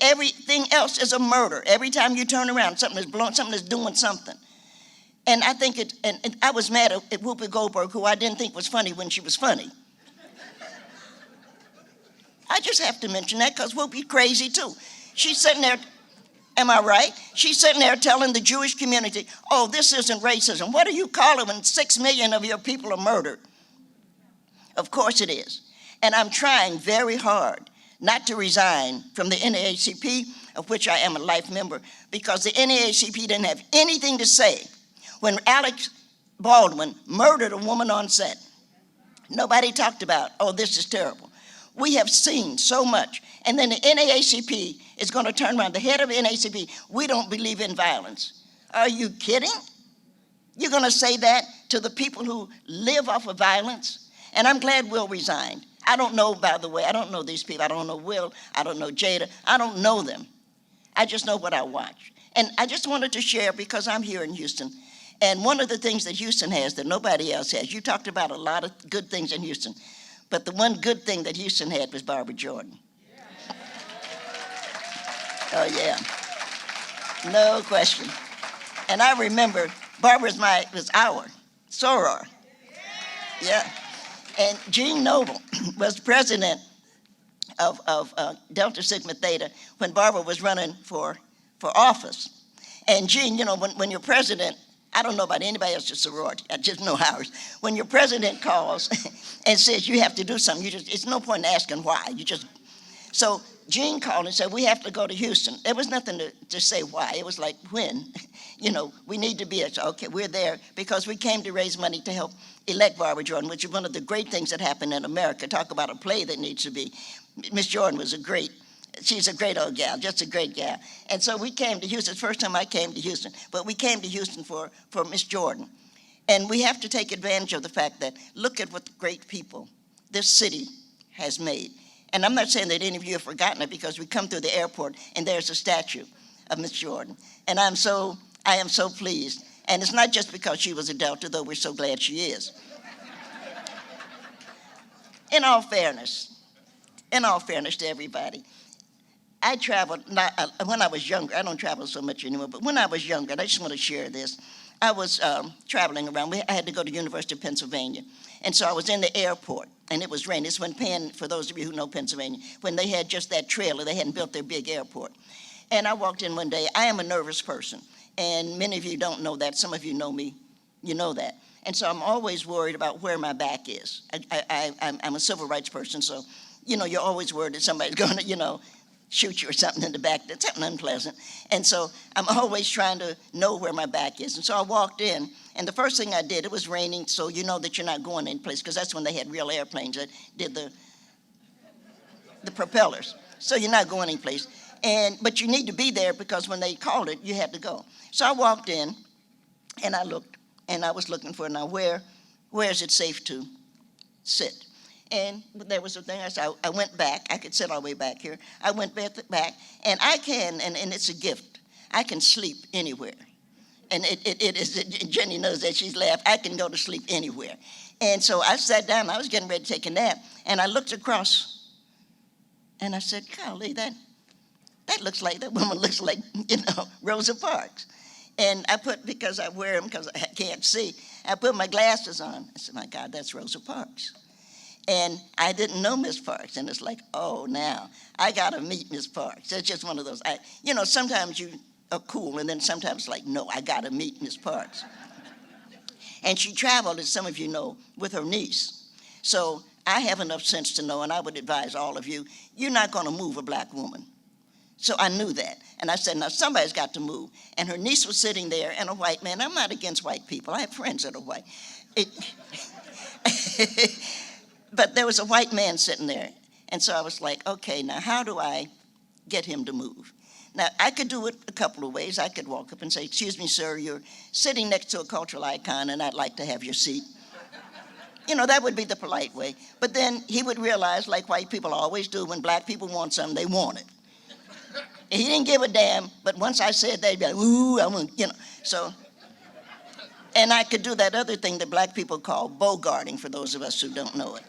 Everything else is a murder. Every time you turn around, something is blowing, something is doing something. And I think and I was mad at Whoopi Goldberg, who I didn't think was funny when she was funny. I just have to mention that because Whoopi's crazy too. She's sitting there, am I right? She's sitting there telling the Jewish community, oh, this isn't racism. What do you call it when 6 million of your people are murdered? Of course it is. And I'm trying very hard not to resign from the NAACP, of which I am a life member, because the NAACP didn't have anything to say when Alex Baldwin murdered a woman on set. Nobody talked about, oh, this is terrible. We have seen so much. And then the NAACP is going to turn around. The head of the NAACP, we don't believe in violence. Are you kidding? You're going to say that to the people who live off of violence? And I'm glad Will resigned. I don't know, by the way, I don't know these people. I don't know Will. I don't know Jada. I don't know them. I just know what I watch. And I just wanted to share because I'm here in Houston. And one of the things that Houston has that nobody else has, you talked about a lot of good things in Houston, but the one good thing that Houston had was Barbara Jordan. Oh, yeah. No question. And I remember Barbara was our soror. Yeah. And Gene Noble was president of Delta Sigma Theta when Barbara was running for office. And Gene, you know, when you're president, I don't know about anybody else's sorority, I just know ours. When your president calls and says you have to do something, it's no point in asking why. So Gene called and said, we have to go to Houston. There was nothing to say why. It was like, when? You know, we need to be there. So, okay, we're there because we came to raise money to help elect Barbara Jordan, which is one of the great things that happened in America. Talk about a play that needs to be. Miss Jordan was she's a great old gal, just a great gal. And so we came to Houston. It's the first time I came to Houston, but we came to Houston for Miss Jordan. And we have to take advantage of the fact that look at what great people this city has made. And I'm not saying that any of you have forgotten it because we come through the airport and there's a statue of Miss Jordan. And I am so pleased. And it's not just because she was a Delta, though we're so glad she is. In all fairness to everybody, I traveled, when I was younger, I don't travel so much anymore, but when I was younger, and I just want to share this, I was traveling around. I had to go to the University of Pennsylvania. And so I was in the airport, and it was raining. It's when Penn, for those of you who know Pennsylvania, when they had just that trailer, they hadn't built their big airport. And I walked in one day. I am a nervous person, and many of you don't know that. Some of you know me, you know that. And so I'm always worried about where my back is. I'm a civil rights person, so, you're always worried that somebody's going to, shoot you or something in the back. That's something unpleasant. And so I'm always trying to know where my back is. And so I walked in, and the first thing I did, it was raining, so you know that you're not going any place, because that's when they had real airplanes that did the propellers. So you're not going any place. But you need to be there, because when they called it, you had to go. So I walked in, and I looked, and I was looking for, now where is it safe to sit? And there was a thing, I went back. I could sit all the way back here. I went back, and I can, and it's a gift, I can sleep anywhere. And it is, Jenny knows that, she's laughed, I can go to sleep anywhere. And so I sat down, I was getting ready to take a nap, and I looked across, and I said, golly, that woman looks like, Rosa Parks. And I put, because I wear them, because I can't see, I put my glasses on. I said, my God, that's Rosa Parks. And I didn't know Miss Parks, and it's like, oh, now, I got to meet Miss Parks. It's just one of those, sometimes you are cool, and then sometimes like, no, I got to meet Miss Parks. And she traveled, as some of you know, with her niece. So I have enough sense to know, and I would advise all of you, you're not going to move a black woman. So I knew that. And I said, now, somebody's got to move. And her niece was sitting there, and a white man. I'm not against white people. I have friends that are white. But there was a white man sitting there. And so I was like, okay, now how do I get him to move? Now, I could do it a couple of ways. I could walk up and say, excuse me, sir, you're sitting next to a cultural icon, and I'd like to have your seat. That would be the polite way. But then he would realize, like white people always do, when black people want something, they want it. He didn't give a damn, but once I said that, he'd be like, ooh, I want, so. And I could do that other thing that black people call bogarting, for those of us who don't know it.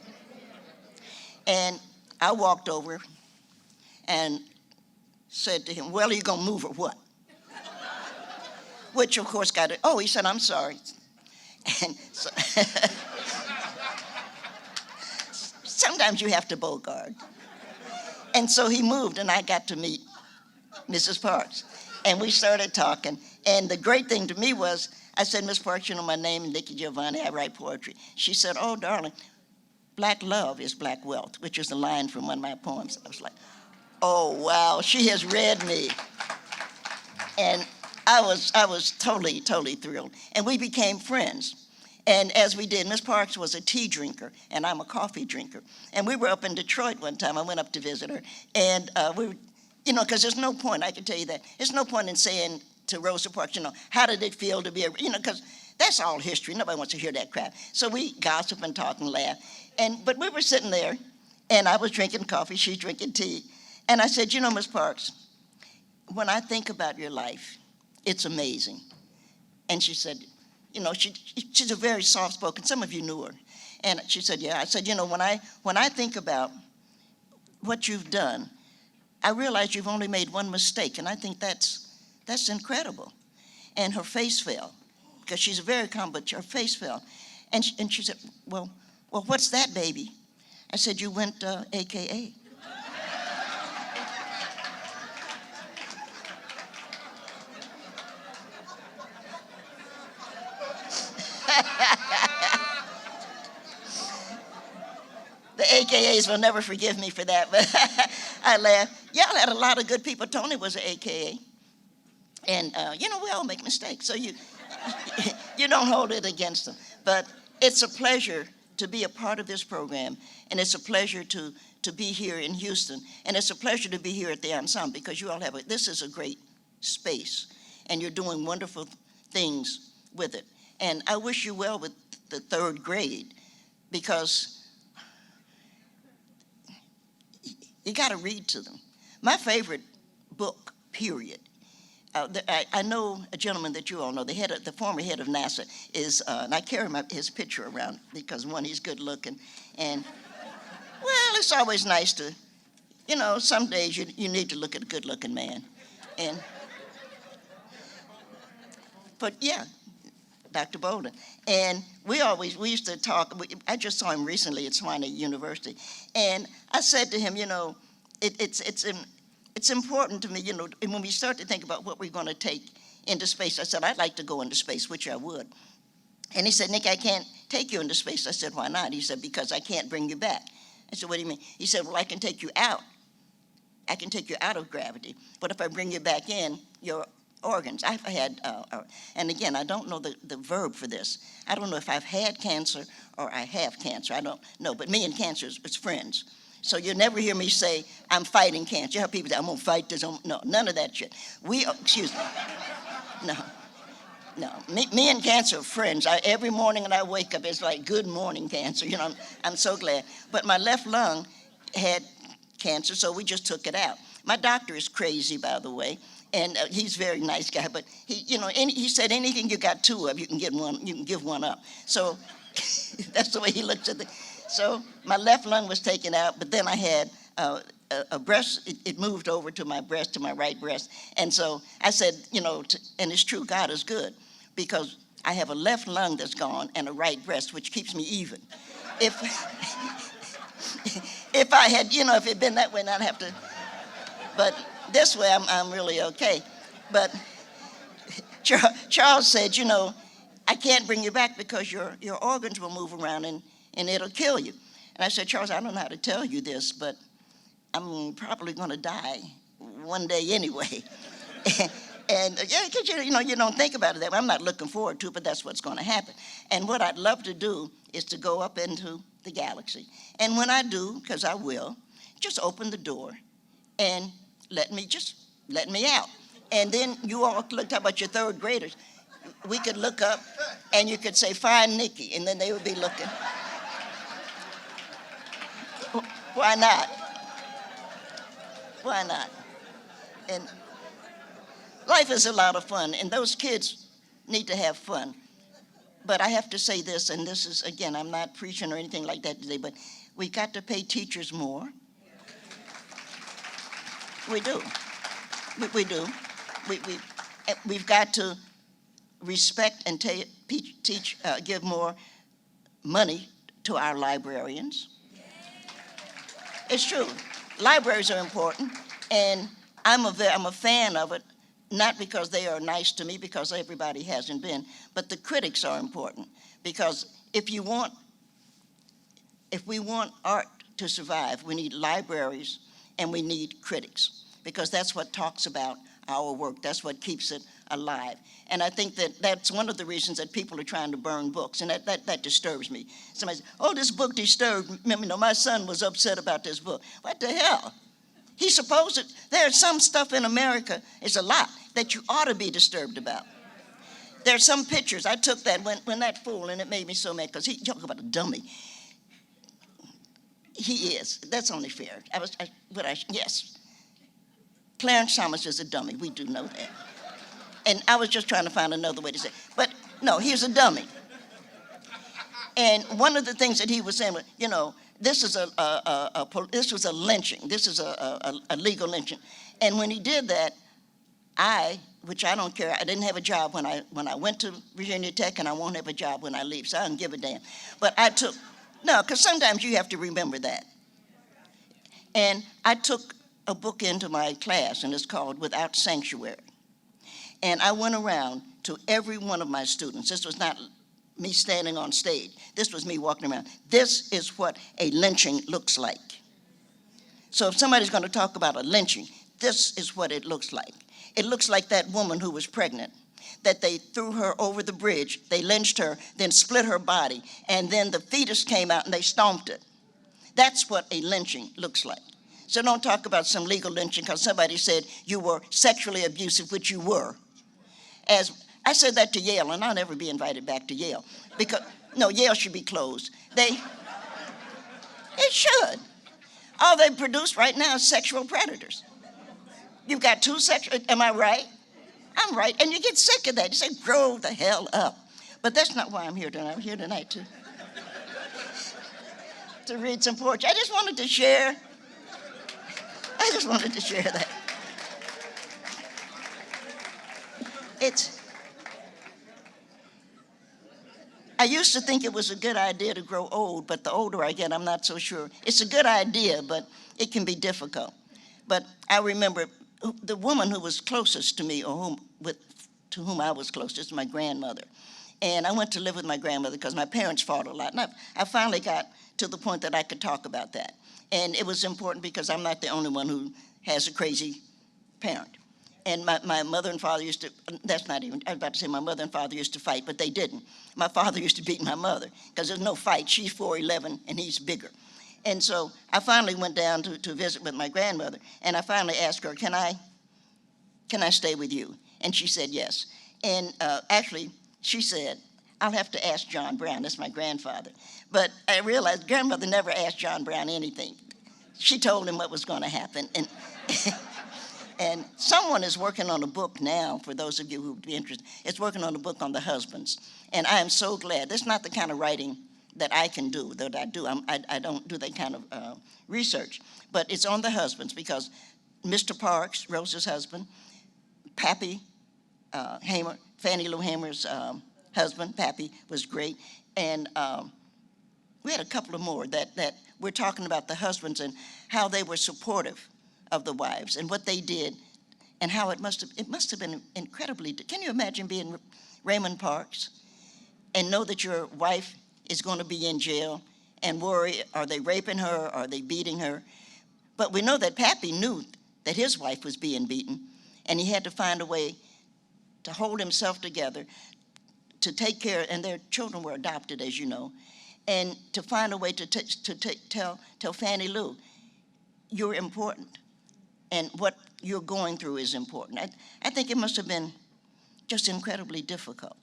And I walked over and said to him, well, are you going to move or what? Which, of course, got it. Oh, he said, I'm sorry. And so sometimes you have to bogart. And so he moved, and I got to meet Mrs. Parks. And we started talking. And the great thing to me was, I said, Miss Parks, my name is Nikki Giovanni. I write poetry. She said, oh, darling, black love is black wealth, which is a line from one of my poems. I was like, oh, wow, she has read me. And I was totally, totally thrilled. And we became friends. And as we did, Miss Parks was a tea drinker, and I'm a coffee drinker. And we were up in Detroit one time. I went up to visit her. And we were, because there's no point, I can tell you that, there's no point in saying to Rosa Parks, how did it feel to be a, because that's all history. Nobody wants to hear that crap. So we gossip and talk and laugh. But we were sitting there, and I was drinking coffee, she's drinking tea. And I said, Miss Parks, when I think about your life, it's amazing. And she said, she's a very soft-spoken, some of you knew her. And she said, yeah. I said, when I think about what you've done, I realize you've only made one mistake, and I think that's incredible. And her face fell, because she's a very calm, but her face fell. And she said, well, what's that, baby? I said, you went AKA. The AKAs will never forgive me for that, but I laughed. Y'all had a lot of good people. Toni was an AKA. And, we all make mistakes, so you don't hold it against them. But it's a pleasure to be a part of this program, and it's a pleasure to be here in Houston, and it's a pleasure to be here at the Ensemble, because you all this is a great space, and you're doing wonderful things with it. And I wish you well with the third grade, because you got to read to them. My favorite book, period. I know a gentleman that you all know, the former head of NASA is, and I carry his picture around because, one, he's good looking, and, well, it's always nice to, some days you need to look at a good looking man. But yeah, Dr. Bolden. And we used to talk. I just saw him recently at Swanee University. And I said to him, you know, it's important to me, you know, and when we start to think about what we're going to take into space, I said, I'd like to go into space, which I would. And he said, Nick, I can't take you into space. I said, why not? He said, because I can't bring you back. I said, what do you mean? He said, well, I can take you out. I can take you out of gravity. But if I bring you back in, your organs. I've had, and again, I don't know the verb for this. I don't know if I've had cancer or I have cancer. I don't know. But me and cancer is friends. So you'll never hear me say, I'm fighting cancer. You have people say, I'm going to fight this. No, none of that shit. Excuse me. No. Me and cancer are friends. Every morning when I wake up, it's like, good morning, cancer. You know, I'm so glad. But my left lung had cancer, so we just took it out. My doctor is crazy, by the way, and he's a very nice guy. But he said, anything you got two of, you can give one up. So that's the way he looks at it. So my left lung was taken out, but then I had a breast. It moved over to my breast, to my right breast, and so I said, and it's true, God is good, because I have a left lung that's gone and a right breast, which keeps me even. If I had, if it had been that way, I'd have to. But this way, I'm really okay. But Charles said, I can't bring you back because your organs will move around and it'll kill you. And I said, Charles, I don't know how to tell you this, but I'm probably going to die one day anyway. And because you don't think about it that way. I'm not looking forward to it, but that's what's going to happen. And what I'd love to do is to go up into the galaxy. And when I do, because I will, just open the door and let me out. And then you all look about your third graders. We could look up and you could say, find Nikki, and then they would be looking. Why not? Why not? And life is a lot of fun, and those kids need to have fun. But I have to say this, and this is, again, I'm not preaching or anything like that today, but we got to pay teachers more. We do. We do. We've got to respect and give more money to our librarians. It's true. Libraries are important, and I'm a fan of it, not because they are nice to me, because everybody hasn't been, but the critics are important, because if we want art to survive, we need libraries and we need critics, because that's what talks about our work. That's what keeps it alive. And I think that's one of the reasons that people are trying to burn books, and that disturbs me. Somebody says, oh, this book disturbed me. My son was upset about this book. What the hell? He's supposed to. There's some stuff in America, it's a lot, that you ought to be disturbed about. There's some pictures. I took that when that fool, and it made me so mad, because he talk about a dummy. He is. That's only fair. Yes. Clarence Thomas is a dummy. We do know that. And I was just trying to find another way to say it. But no, he's a dummy. And one of the things that he was saying was, this was a lynching. This is a legal lynching. And when he did that, which I don't care, I didn't have a job when I went to Virginia Tech, and I won't have a job when I leave, so I don't give a damn. But because sometimes you have to remember that. And I took a book into my class, and it's called Without Sanctuary. And I went around to every one of my students. This was not me standing on stage. This was me walking around. This is what a lynching looks like. So if somebody's going to talk about a lynching, this is what it looks like. It looks like that woman who was pregnant, that they threw her over the bridge, they lynched her, then split her body, and then the fetus came out and they stomped it. That's what a lynching looks like. So don't talk about some legal lynching because somebody said you were sexually abusive, which you were. As I said that to Yale, and I'll never be invited back to Yale, because Yale should be closed. It should. All they produce right now is sexual predators. You've got two sexual, am I right? I'm right, and you get sick of that. You say, grow the hell up. But that's not why I'm here tonight. I'm here tonight to read some poetry. I just wanted to share that. used to think it was a good idea to grow old, but the older I get, I'm not so sure. It's a good idea, but it can be difficult. But I remember the woman who was closest to me, or to whom I was closest, my grandmother. And I went to live with my grandmother because my parents fought a lot. And I finally got to the point that I could talk about that. And it was important because I'm not the only one who has a crazy parent. And my mother and father used to, that's not even, I was about to say my mother and father used to fight, but they didn't. My father used to beat my mother because there's no fight. She's 4'11" and he's bigger. And so I finally went down to visit with my grandmother, and I finally asked her, can I stay with you? And she said yes. And actually, she said, I'll have to ask John Brown. That's my grandfather. But I realized grandmother never asked John Brown anything. She told him what was going to happen. And and someone is working on a book now, for those of you who would be interested. It's working on a book on the husbands. And I am so glad. That's not the kind of writing that I can do, that I do. I don't do that kind of research. But it's on the husbands because Mr. Parks, Rose's husband, Pappy Hamer, Fannie Lou Hamer's husband, Pappy, was great. And we had a couple of more that we're talking about the husbands and how they were supportive of the wives and what they did and how it must have been incredibly, can you imagine being Raymond Parks and know that your wife is going to be in jail and worry, are they raping her, are they beating her? But we know that Pappy knew that his wife was being beaten, and he had to find a way to hold himself together, to take care, and their children were adopted, as you know, and to find a way to tell Fannie Lou, you're important, and what you're going through is important. I think it must have been just incredibly difficult.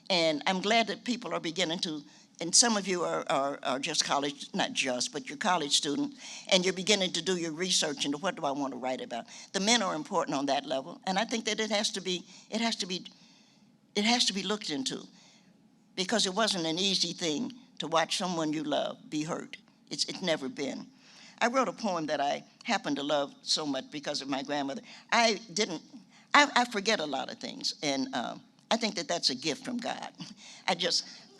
And I'm glad that people are beginning to, and some of you are just college, not just, but you're college students, and you're beginning to do your research into what do I want to write about. The men are important on that level, and I think that it has to be looked into, because it wasn't an easy thing to watch someone you love be hurt. It's never been. I wrote a poem that I happen to love so much because of my grandmother. I forget a lot of things, and I think that that's a gift from God.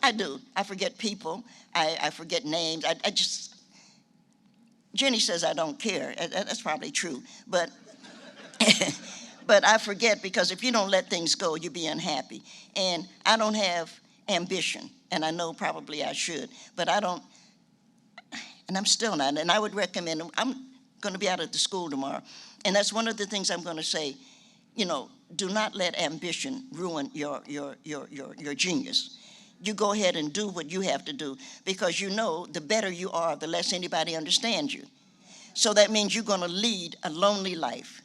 I do. I forget people. I forget names. Jenny says I don't care. That's probably true. But, but I forget because if you don't let things go, you'll be unhappy. And I don't have ambition, and I know probably I should, but I don't, and I'm still not. And I would recommend, I'm going to be out at the school tomorrow, and that's one of the things I'm going to say, do not let ambition ruin your genius. You go ahead and do what you have to do, because the better you are, the less anybody understands you. So that means you're going to lead a lonely life.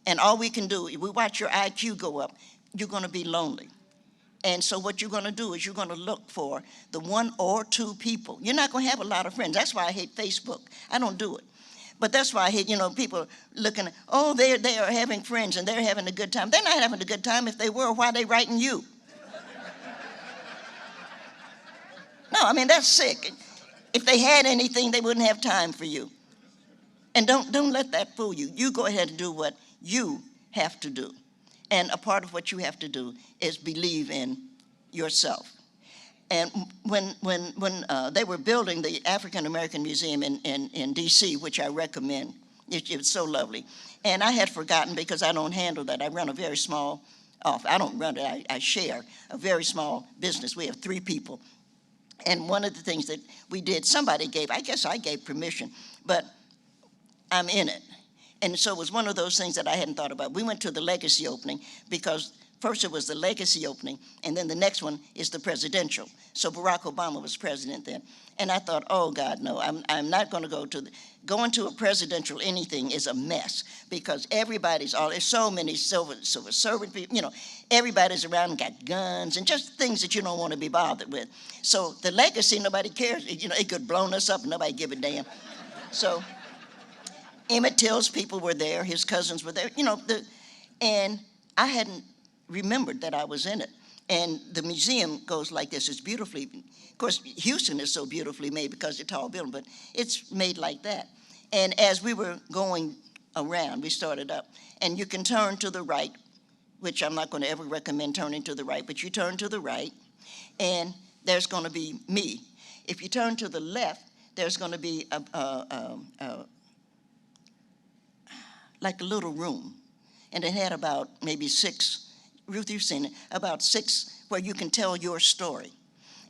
And all we can do, if we watch your IQ go up, you're going to be lonely. And so what you're going to do is you're going to look for the one or two people. You're not going to have a lot of friends. That's why I hate Facebook. I don't do it. But that's why I hate, people looking, they are having friends and they're having a good time. They're not having a good time. If they were, why are they writing you? No, I mean, that's sick. If they had anything, they wouldn't have time for you. And don't let that fool you. You go ahead and do what you have to do. And a part of what you have to do is believe in yourself. And when they were building the African American Museum in D.C., which I recommend, it was so lovely. And I had forgotten, because I don't handle that. I run a very small office. I don't run it, I share a very small business. We have 3 people. And one of the things that we did, somebody gave, I guess I gave permission, but I'm in it. And so it was one of those things that I hadn't thought about. We went to the legacy opening because first it was the legacy opening, and then the next one is the presidential. So Barack Obama was president then. And I thought, oh God, no, I'm not going to going to a presidential anything is a mess, because there's so many civil servant people, everybody's around and got guns and just things that you don't want to be bothered with. So the legacy, nobody cares. It could have blown us up and nobody give a damn. So Emmett Till's people were there, his cousins were there, and I hadn't remembered that I was in it. And the museum goes like this. It's beautifully, of course, Houston is so beautifully made because it's a tall building, but it's made like that. And as we were going around, we started up, and you can turn to the right, which I'm not going to ever recommend turning to the right, but you turn to the right, and there's going to be me. If you turn to the left, there's going to be like a little room. And it had about maybe 6, Ruth, you've seen it, about 6 where you can tell your story.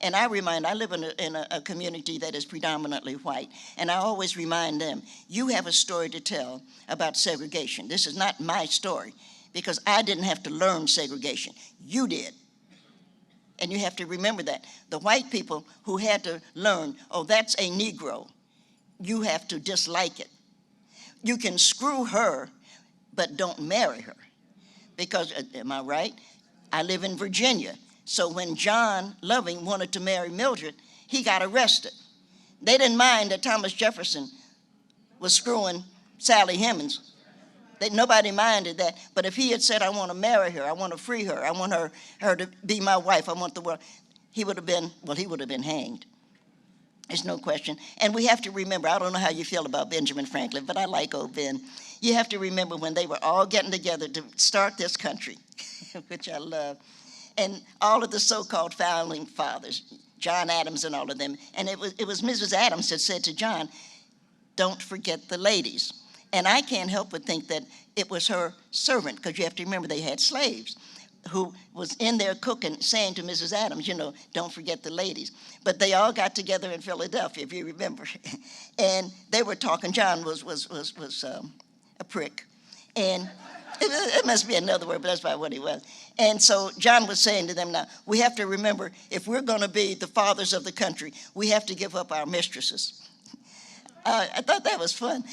And I live in a community that is predominantly white, and I always remind them, you have a story to tell about segregation. This is not my story, because I didn't have to learn segregation. You did. And you have to remember that. The white people who had to learn, oh, that's a Negro, you have to dislike it. You can screw her, but don't marry her. Because, am I right? I live in Virginia. So when John Loving wanted to marry Mildred, he got arrested. They didn't mind that Thomas Jefferson was screwing Sally Hemings. Nobody minded that. But if he had said, I want to marry her, I want to free her, I want her to be my wife, I want the world, he would have been hanged. There's no question. And we have to remember, I don't know how you feel about Benjamin Franklin, but I like old Ben. You have to remember when they were all getting together to start this country, which I love, and all of the so-called founding fathers, John Adams and all of them, and it was Mrs. Adams that said to John, don't forget the ladies. And I can't help but think that it was her servant, because you have to remember they had slaves, who was in there cooking, saying to Mrs. Adams, don't forget the ladies. But they all got together in Philadelphia, if you remember. And they were talking. John was a prick. And it must be another word, but that's about what he was. And so John was saying to them, now, we have to remember, if we're going to be the fathers of the country, we have to give up our mistresses. I thought that was fun.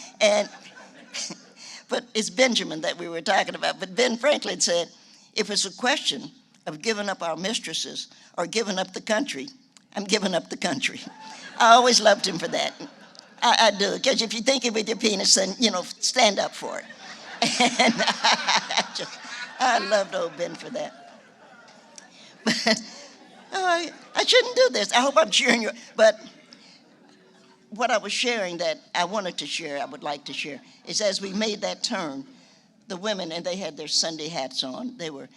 But it's Benjamin that we were talking about. But Ben Franklin said, if it's a question of giving up our mistresses or giving up the country, I'm giving up the country. I always loved him for that. I do, because if you think it with your penis, then, stand up for it. And I loved old Ben for that. But I shouldn't do this. I hope I'm cheering you. But what I was sharing that I wanted to share, I would like to share, is as we made that turn, the women, and they had their Sunday hats on, they were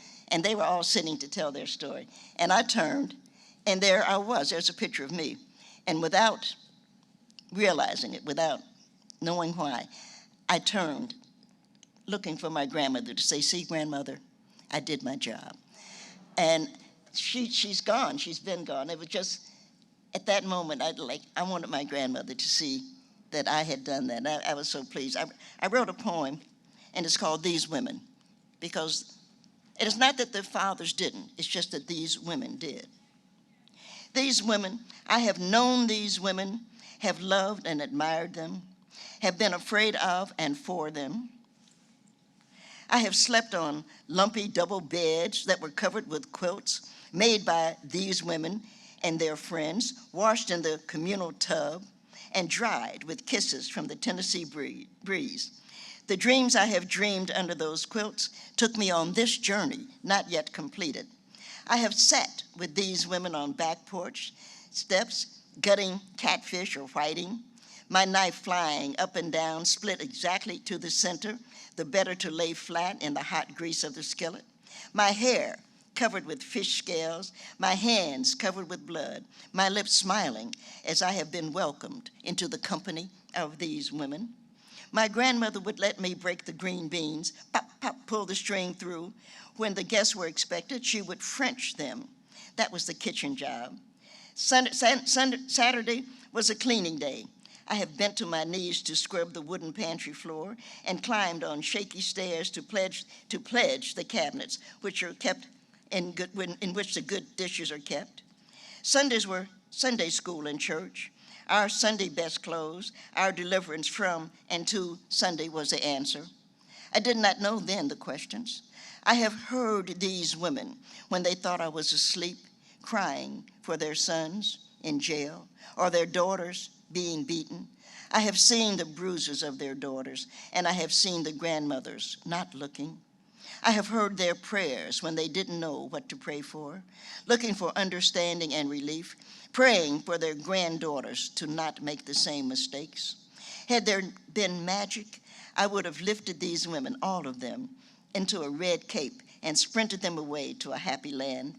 all sitting to tell their story. And I turned, and there I was. There's a picture of me. And without realizing it, without knowing why, I turned, looking for my grandmother to say, see, grandmother, I did my job. And she's gone. She's been gone. It was just, at that moment, I wanted my grandmother to see that I had done that. I was so pleased. I wrote a poem, and it's called These Women, because it is not that their fathers didn't. It's just that these women did. These women, I have known these women, have loved and admired them, have been afraid of and for them. I have slept on lumpy double beds that were covered with quilts made by these women and their friends, washed in the communal tub, and dried with kisses from the Tennessee breeze. The dreams I have dreamed under those quilts took me on this journey, not yet completed. I have sat with these women on back porch steps, gutting catfish or whiting, my knife flying up and down, split exactly to the center, the better to lay flat in the hot grease of the skillet. My hair covered with fish scales, my hands covered with blood, my lips smiling as I have been welcomed into the company of these women. My grandmother would let me break the green beans, pop, pop, pull the string through. When the guests were expected, she would French them. That was the kitchen job. Saturday was a cleaning day. I have bent to my knees to scrub the wooden pantry floor and climbed on shaky stairs to pledge the cabinets, which are kept in which the good dishes are kept. Sundays were Sunday school and church. Our Sunday best clothes, our deliverance from and to Sunday was the answer. I did not know then the questions. I have heard these women when they thought I was asleep, crying for their sons in jail or their daughters being beaten. I have seen the bruises of their daughters, and I have seen the grandmothers not looking. I have heard their prayers when they didn't know what to pray for, looking for understanding and relief, praying for their granddaughters to not make the same mistakes. Had there been magic, I would have lifted these women, all of them, into a red cape and sprinted them away to a happy land.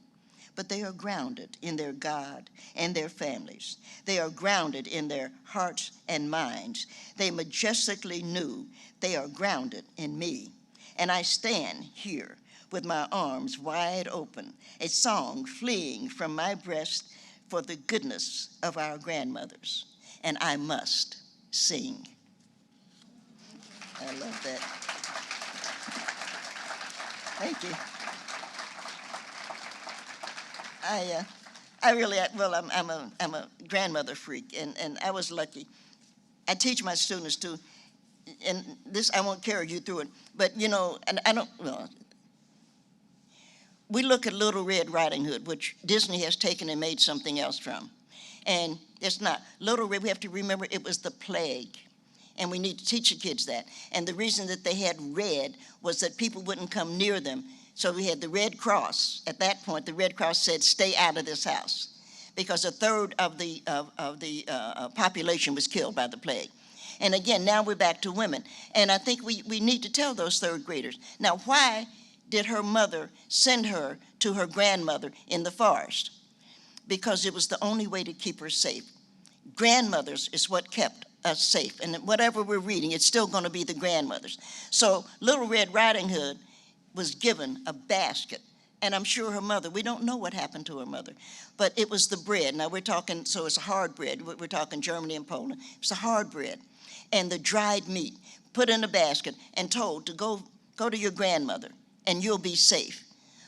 but they are grounded in their God and their families. They are grounded in their hearts and minds. They majestically knew they are grounded in me. And I stand here with my arms wide open, a song fleeing from my breast for the goodness of our grandmothers. And I must sing. I love that. Thank you. I'm a grandmother freak, and I was lucky. I teach my students too, and this, I won't carry you through it, but you know, and I don't, well, we look at Little Red Riding Hood, which Disney has taken and made something else from, and it's not. Little Red, we have to remember it was the plague, and we need to teach the kids that, and the reason that they had red was that people wouldn't come near them. So we had the Red Cross. At that point, the Red Cross said, stay out of this house, because a third of the population was killed by the plague. And again, now we're back to women. And I think we need to tell those third graders. Now, why did her mother send her to her grandmother in the forest? Because it was the only way to keep her safe. Grandmothers is what kept us safe. And whatever we're reading, it's still going to be the grandmothers. So Little Red Riding Hood was given a basket, and I'm sure her mother, we don't know what happened to her mother, but it was the bread. Now we're talking, so it's hard bread. We're talking Germany and Poland. It's the hard bread and the dried meat put in a basket and told to go to your grandmother and you'll be safe.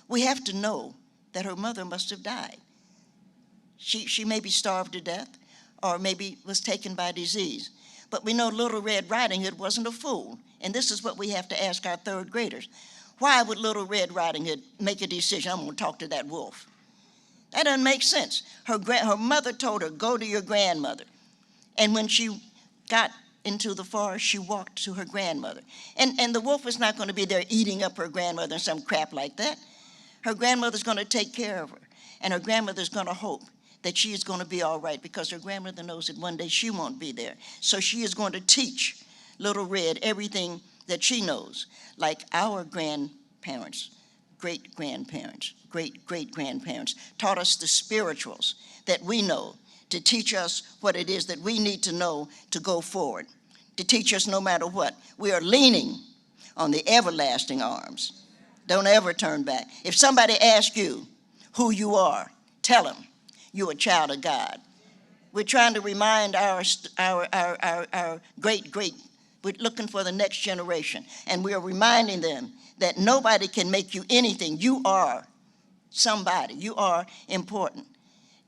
We have to know that her mother must have died. She may be starved to death or maybe was taken by disease. But we know Little Red Riding Hood wasn't a fool, and this is what we have to ask our third graders. Why would Little Red Riding Hood make a decision, I'm going to talk to that wolf? That doesn't make sense. Her mother told her, go to your grandmother. And when she got into the forest, she walked to her grandmother. And the wolf was not going to be there eating up her grandmother and some crap like that. Her grandmother's going to take care of her. And her grandmother's going to hope that she is going to be all right, because her grandmother knows that one day she won't be there. So she is going to teach Little Red everything that she knows, like our grandparents, great-grandparents, great-great-grandparents taught us the spirituals that we know, to teach us what it is that we need to know to go forward, to teach us no matter what. We are leaning on the everlasting arms. Don't ever turn back. If somebody asks you who you are, tell them you're a child of God. We're trying to remind our great-great, we're looking for the next generation, and we are reminding them that nobody can make you anything. You are somebody. You are important.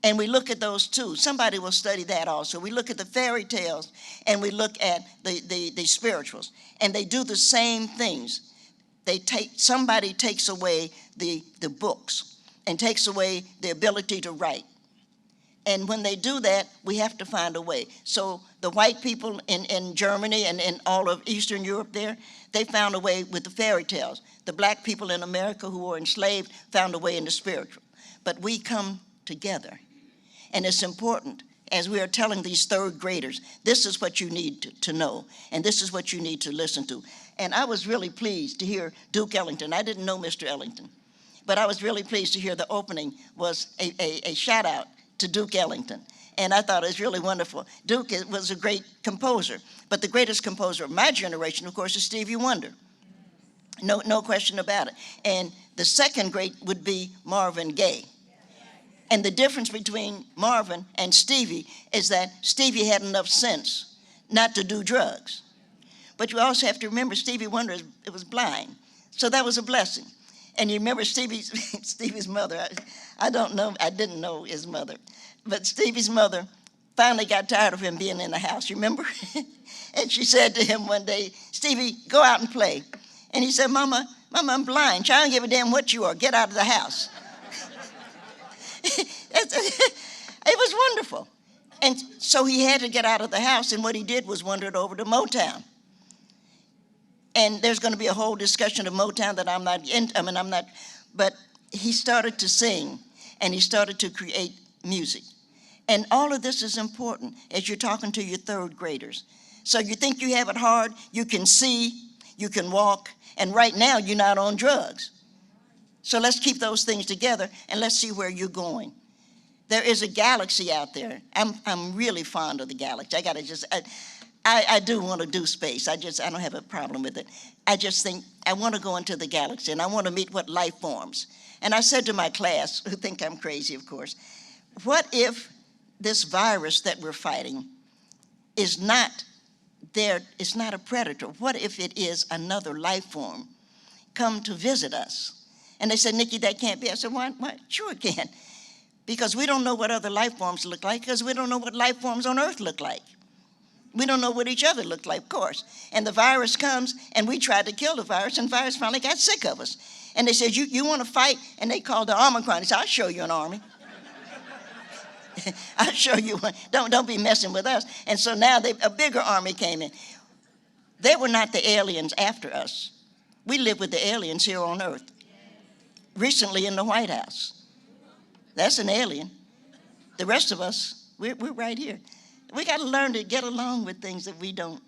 And we look at those too. Somebody will study that also. We look at the fairy tales, and we look at the spirituals, and they do the same things. Somebody takes away the books and takes away the ability to write. And when they do that, we have to find a way. So the white people in Germany and in all of Eastern Europe there, they found a way with the fairy tales. The black people in America who were enslaved found a way in the spiritual. But we come together. And it's important, as we are telling these third graders, this is what you need to know, and this is what you need to listen to. And I was really pleased to hear Duke Ellington. I didn't know Mr. Ellington, but I was really pleased to hear the opening was a shout out to Duke Ellington. And I thought it was really wonderful. Duke was a great composer, but the greatest composer of my generation, of course, is Stevie Wonder. No question about it. And the second great would be Marvin Gaye. And the difference between Marvin and Stevie is that Stevie had enough sense not to do drugs. But you also have to remember Stevie Wonder was blind. So that was a blessing. And you remember Stevie's mother. I didn't know his mother. But Stevie's mother finally got tired of him being in the house, you remember? And she said to him one day, Stevie, go out and play. And he said, Mama, I'm blind. I don't give a damn what you are. Get out of the house. It was wonderful. And so he had to get out of the house, and what he did was wandered over to Motown. And there's going to be a whole discussion of Motown that I'm not in, but he started to sing, and he started to create music. And all of this is important as you're talking to your third graders. So you think you have it hard, you can see, you can walk, and right now you're not on drugs. So let's keep those things together and let's see where you're going. There is a galaxy out there. I'm really fond of the galaxy. I do want to do space. I don't have a problem with it. I just think I want to go into the galaxy and I want to meet what life forms. And I said to my class, who think I'm crazy, of course, what if this virus that we're fighting is not it's not a predator? What if it is another life form come to visit us? And they said, Nikki, that can't be. I said, why? Sure it can. Because we don't know what other life forms look like, because we don't know what life forms on Earth look like. We don't know what each other look like, of course. And the virus comes, and we tried to kill the virus, and the virus finally got sick of us. And they said, you want to fight? And they called the Omicron. They said, I'll show you an army. I'll show you one. Don't be messing with us. And so now a bigger army came in. They were not the aliens after us. We live with the aliens here on Earth. Recently in the White House. That's an alien. The rest of us, we're right here. We got to learn to get along with things that we don't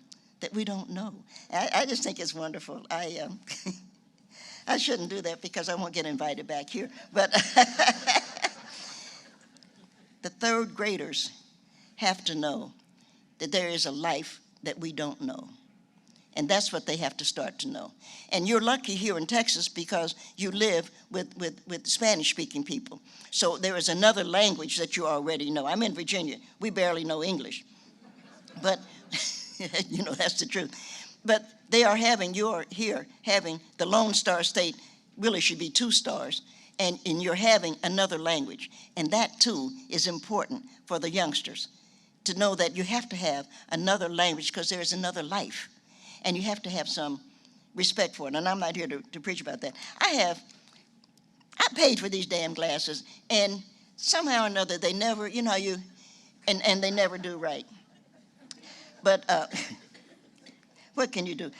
know. I just think it's wonderful. I shouldn't do that because I won't get invited back here. But the third graders have to know that there is a life that we don't know. And that's what they have to start to know. And you're lucky here in Texas because you live with Spanish-speaking people. So there is another language that you already know. I'm in Virginia. We barely know English. But, that's the truth. But they are having the Lone Star State really should be 2 stars. And you're having another language. And that, too, is important for the youngsters to know that you have to have another language because there is another life. And you have to have some respect for it. And I'm not here to preach about that. I paid for these damn glasses, and somehow or another they never, and they never do right. But what can you do?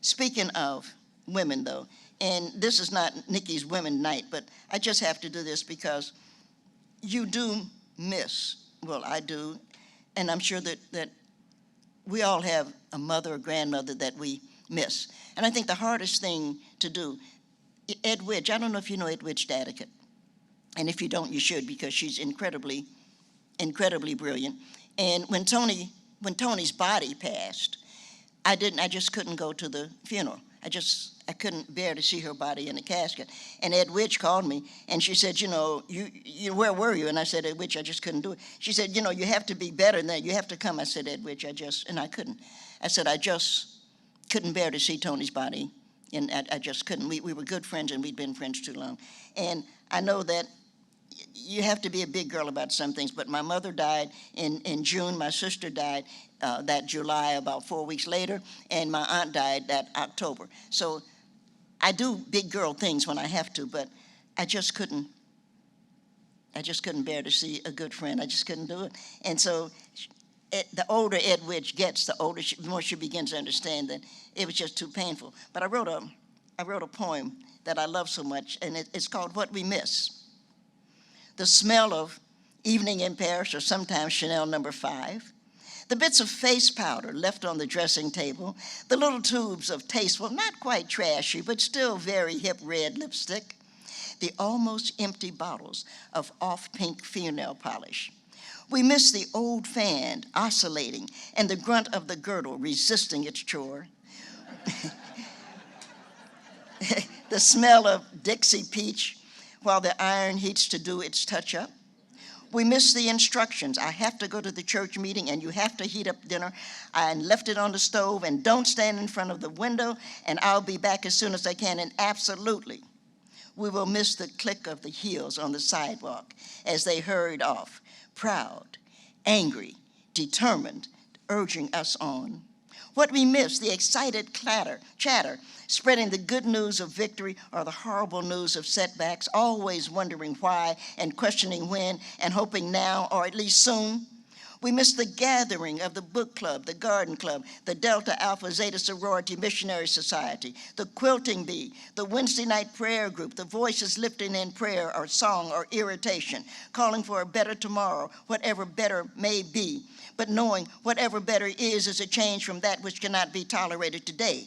Speaking of women, though, and this is not Nikki's Women Night, but I just have to do this because you do miss, well, I do, and I'm sure that we all have a mother or grandmother that we miss. And I think the hardest thing to do, Ed Widge, I don't know if you know Ed Widge Dadicat. And if you don't, you should, because she's incredibly, incredibly brilliant. And when Toni's body passed, I just couldn't go to the funeral. I couldn't bear to see her body in the casket. And Ed Widge called me, and she said, you where were you? And I said, Ed Widge, I just couldn't do it. She said, you have to be better than that. You have to come. I said, Ed Widge, and I couldn't. I said, I just couldn't bear to see Toni's body, and I just couldn't. We were good friends, and we'd been friends too long. And I know that you have to be a big girl about some things, but my mother died in June. My sister died that July, about 4 weeks later, and my aunt died that October. So I do big girl things when I have to, but I just couldn't bear to see a good friend. I just couldn't do it. And so the older Ed Widge gets, the more she begins to understand that it was just too painful. But I wrote a poem that I love so much, and it's called What We Miss. The smell of evening in Paris, or sometimes Chanel No. 5, the bits of face powder left on the dressing table, the little tubes of tasteful, not quite trashy, but still very hip red lipstick, the almost empty bottles of off-pink fingernail polish. We miss the old fan oscillating and the grunt of the girdle resisting its chore. The smell of Dixie peach while the iron heats to do its touch-up. We miss the instructions. I have to go to the church meeting and you have to heat up dinner. I left it on the stove and don't stand in front of the window and I'll be back as soon as I can. And absolutely, we will miss the click of the heels on the sidewalk as they hurried off, proud, angry, determined, urging us on. What we miss, the excited chatter, spreading the good news of victory or the horrible news of setbacks, always wondering why and questioning when and hoping now or at least soon. We miss the gathering of the book club, the garden club, the Delta Alpha Zeta Sorority Missionary Society, the quilting bee, the Wednesday night prayer group, the voices lifting in prayer or song or irritation, calling for a better tomorrow, whatever better may be, but knowing whatever better is a change from that which cannot be tolerated today.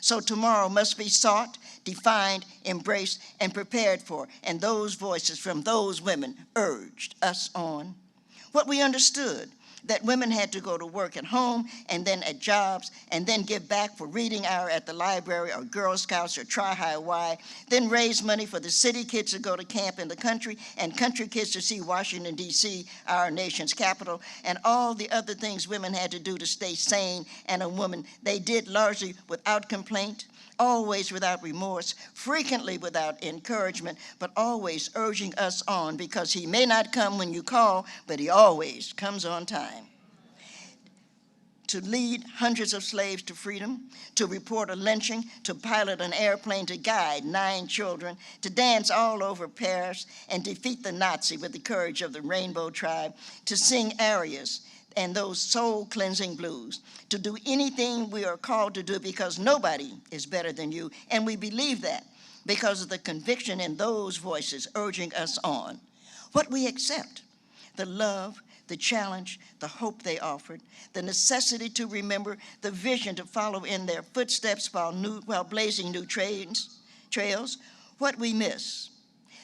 So tomorrow must be sought, defined, embraced, and prepared for. And those voices from those women urged us on. What we understood, that women had to go to work at home and then at jobs and then give back for reading hour at the library or Girl Scouts or Tri-High-Y, then raise money for the city kids to go to camp in the country and country kids to see Washington, D.C., our nation's capital, and all the other things women had to do to stay sane and a woman. They did largely without complaint, always without remorse, frequently without encouragement, but always urging us on, because he may not come when you call, but he always comes on time. To lead hundreds of slaves to freedom, to report a lynching, to pilot an airplane, to guide 9 children, to dance all over Paris and defeat the Nazi with the courage of the Rainbow Tribe, to sing arias and those soul-cleansing blues, to do anything we are called to do, because nobody is better than you, and we believe that because of the conviction in those voices urging us on. What we accept, the love, the challenge, the hope they offered, the necessity to remember, the vision to follow in their footsteps while blazing new trails. What we miss,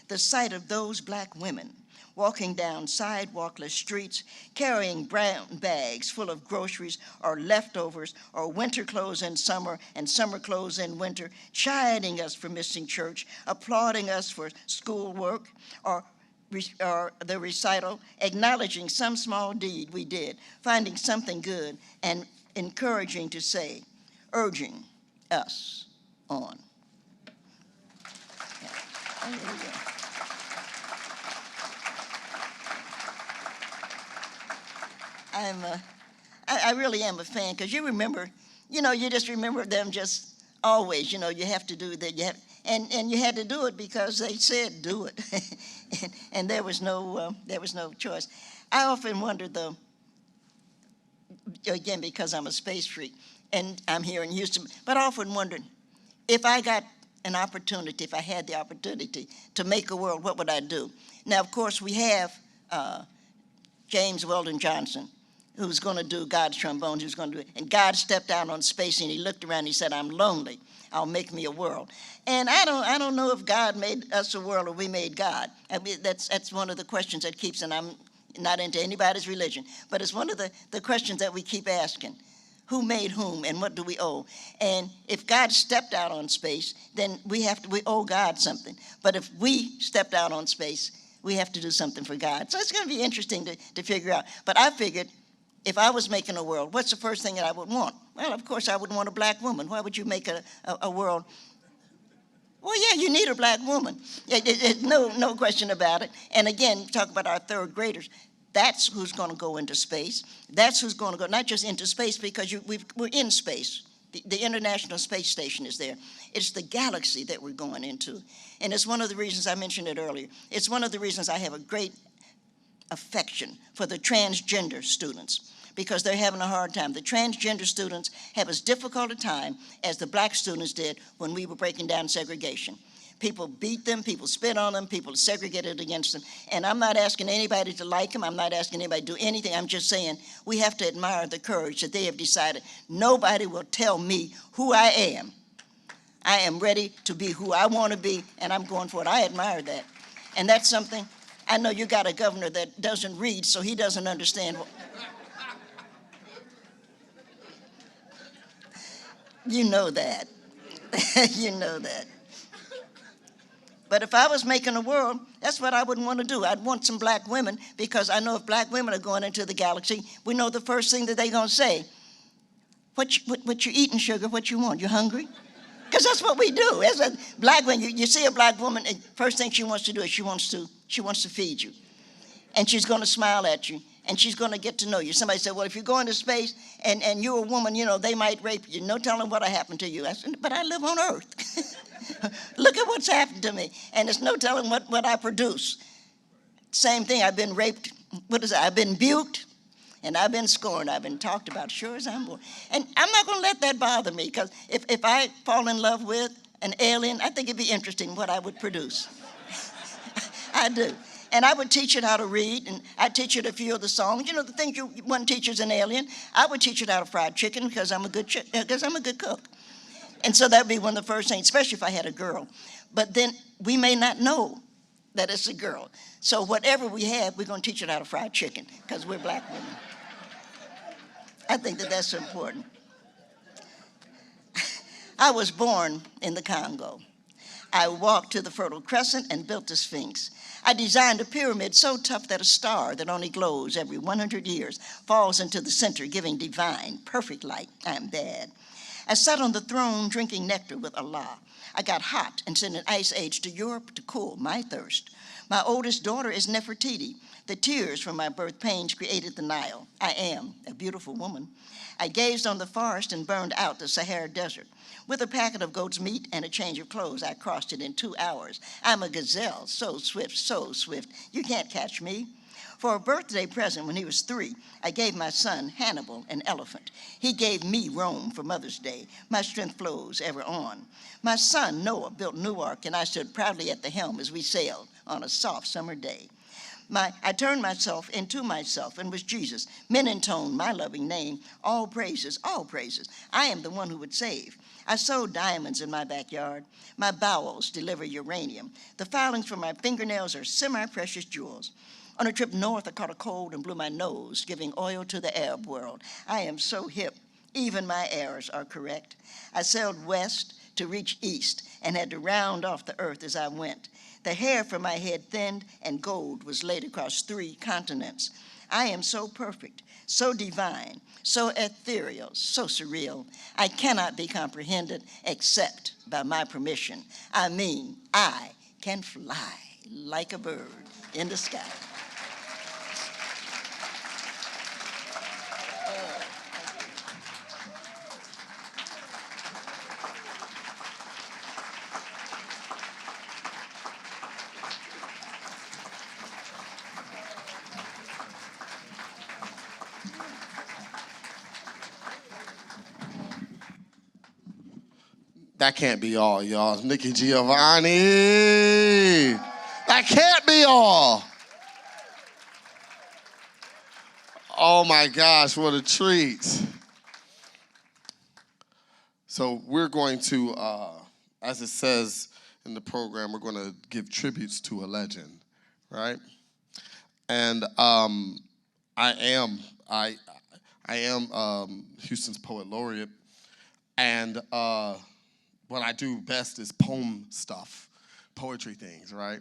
the sight of those Black women walking down sidewalkless streets, carrying brown bags full of groceries or leftovers or winter clothes in summer and summer clothes in winter, chiding us for missing church, applauding us for schoolwork or the recital, acknowledging some small deed we did, finding something good, and encouraging to say, urging us on. Yeah. Oh, there we go. I really am a fan, because you remember, you just remember them just always, you have to do that. And you had to do it because they said do it, and there was no choice. I often wonder, though, again, because I'm a space freak, and I'm here in Houston, but I often wondered, if I got an opportunity, if I had the opportunity to make a world, what would I do? Now, of course, we have James Weldon Johnson, who's going to do God's trombones, who's going to do it. And God stepped out on space, and he looked around, and he said, I'm lonely. I'll make me a world. And I don't know if God made us a world or we made God. I mean, that's one of the questions that keeps, and I'm not into anybody's religion, but it's one of the questions that we keep asking. Who made whom, and what do we owe? And if God stepped out on space, then we owe God something. But if we stepped out on space, we have to do something for God. So it's going to be interesting to figure out. But I figured, if I was making a world, what's the first thing that I would want? Well, of course, I would want a Black woman. Why would you make a world? Well, yeah, you need a Black woman. No question about it. And again, talk about our third graders. That's who's going to go into space. That's who's going to go, not just into space, because we're in space. The International Space Station is there. It's the galaxy that we're going into. And it's one of the reasons, I mentioned it earlier, it's one of the reasons I have a great affection for the transgender students, because they're having a hard time. The transgender students have as difficult a time as the Black students did when we were breaking down segregation. People beat them, people spit on them, people segregated against them. And I'm not asking anybody to like them. I'm not asking anybody to do anything. I'm just saying we have to admire the courage that they have decided. Nobody will tell me who I am. I am ready to be who I want to be, and I'm going for it. I admire that. And that's something. I know you got a governor that doesn't read, so he doesn't understand. You know that. You know that. But if I was making a world, that's what I would want to do. I'd want some Black women, because I know if Black women are going into the galaxy, we know the first thing that they're going to say, what you eating, sugar, what you want, you hungry? Because that's what we do. As a Black woman, you see a Black woman, the first thing she wants to do is she wants to feed you. And she's going to smile at you, and she's going to get to know you. Somebody said, well, if you go into space and you're a woman, they might rape you. No telling what'll happen to you. I said, but I live on Earth. Look at what's happened to me. And there's no telling what I produce. Same thing, I've been raped. I've been buked, and I've been scorned. I've been talked about, sure as I'm born. And I'm not going to let that bother me, because if I fall in love with an alien, I think it'd be interesting what I would produce. I do. And I would teach it how to read, and I'd teach it a few of the songs. The things one teaches an alien. I would teach it how to fry chicken, because I'm a good cook. And so that'd be one of the first things, especially if I had a girl. But then we may not know that it's a girl. So whatever we have, we're going to teach her how to fry chicken because we're black women. I think that that's important. I was born in the Congo. I walked to the Fertile Crescent and built the Sphinx. I designed a pyramid so tough that a star that only glows every 100 years falls into the center, giving divine, perfect light. I am bad. I sat on the throne drinking nectar with Allah. I got hot and sent an ice age to Europe to cool my thirst. My oldest daughter is Nefertiti. The tears from my birth pains created the Nile. I am a beautiful woman. I gazed on the forest and burned out the Sahara Desert. With a packet of goat's meat and a change of clothes, I crossed it in 2 hours. I'm a gazelle, so swift, you can't catch me. For a birthday present when he was 3, I gave my son, Hannibal, an elephant. He gave me Rome for Mother's Day. My strength flows ever on. My son, Noah, built Newark, and I stood proudly at the helm as we sailed on a soft summer day. I turned myself into myself and was Jesus. Men intoned my loving name. All praises, all praises. I am the one who would save. I sowed diamonds in my backyard. My bowels deliver uranium. The filings from my fingernails are semi-precious jewels. On a trip north, I caught a cold and blew my nose, giving oil to the Arab world. I am so hip, even my errors are correct. I sailed west to reach east and had to round off the earth as I went. The hair from my head thinned and gold was laid across 3 continents. I am so perfect, so divine, so ethereal, so surreal. I cannot be comprehended except by my permission. I mean, I can fly like a bird in the sky. That can't be all, y'all. Nikki Giovanni. That can't be all. Oh my gosh, what a treat. So we're going to, as it says in the program, we're going to give tributes to a legend, right? And I am Houston's poet laureate, and what I do best is poem stuff, poetry things, right?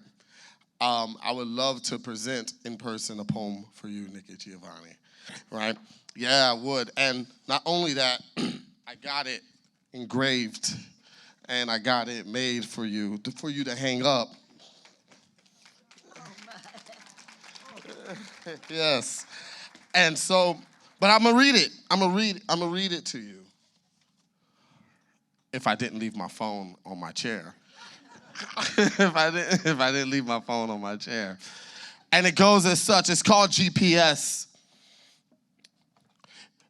I would love to present in person a poem for you, Nikki Giovanni, right? Yeah, I would. And not only that, I got it engraved and I got it made for you to hang up. Yes. And so, but I'm gonna read it. I'm gonna read it to you. If I didn't leave my phone on my chair. if I didn't leave my phone on my chair. And it goes as such. It's called GPS.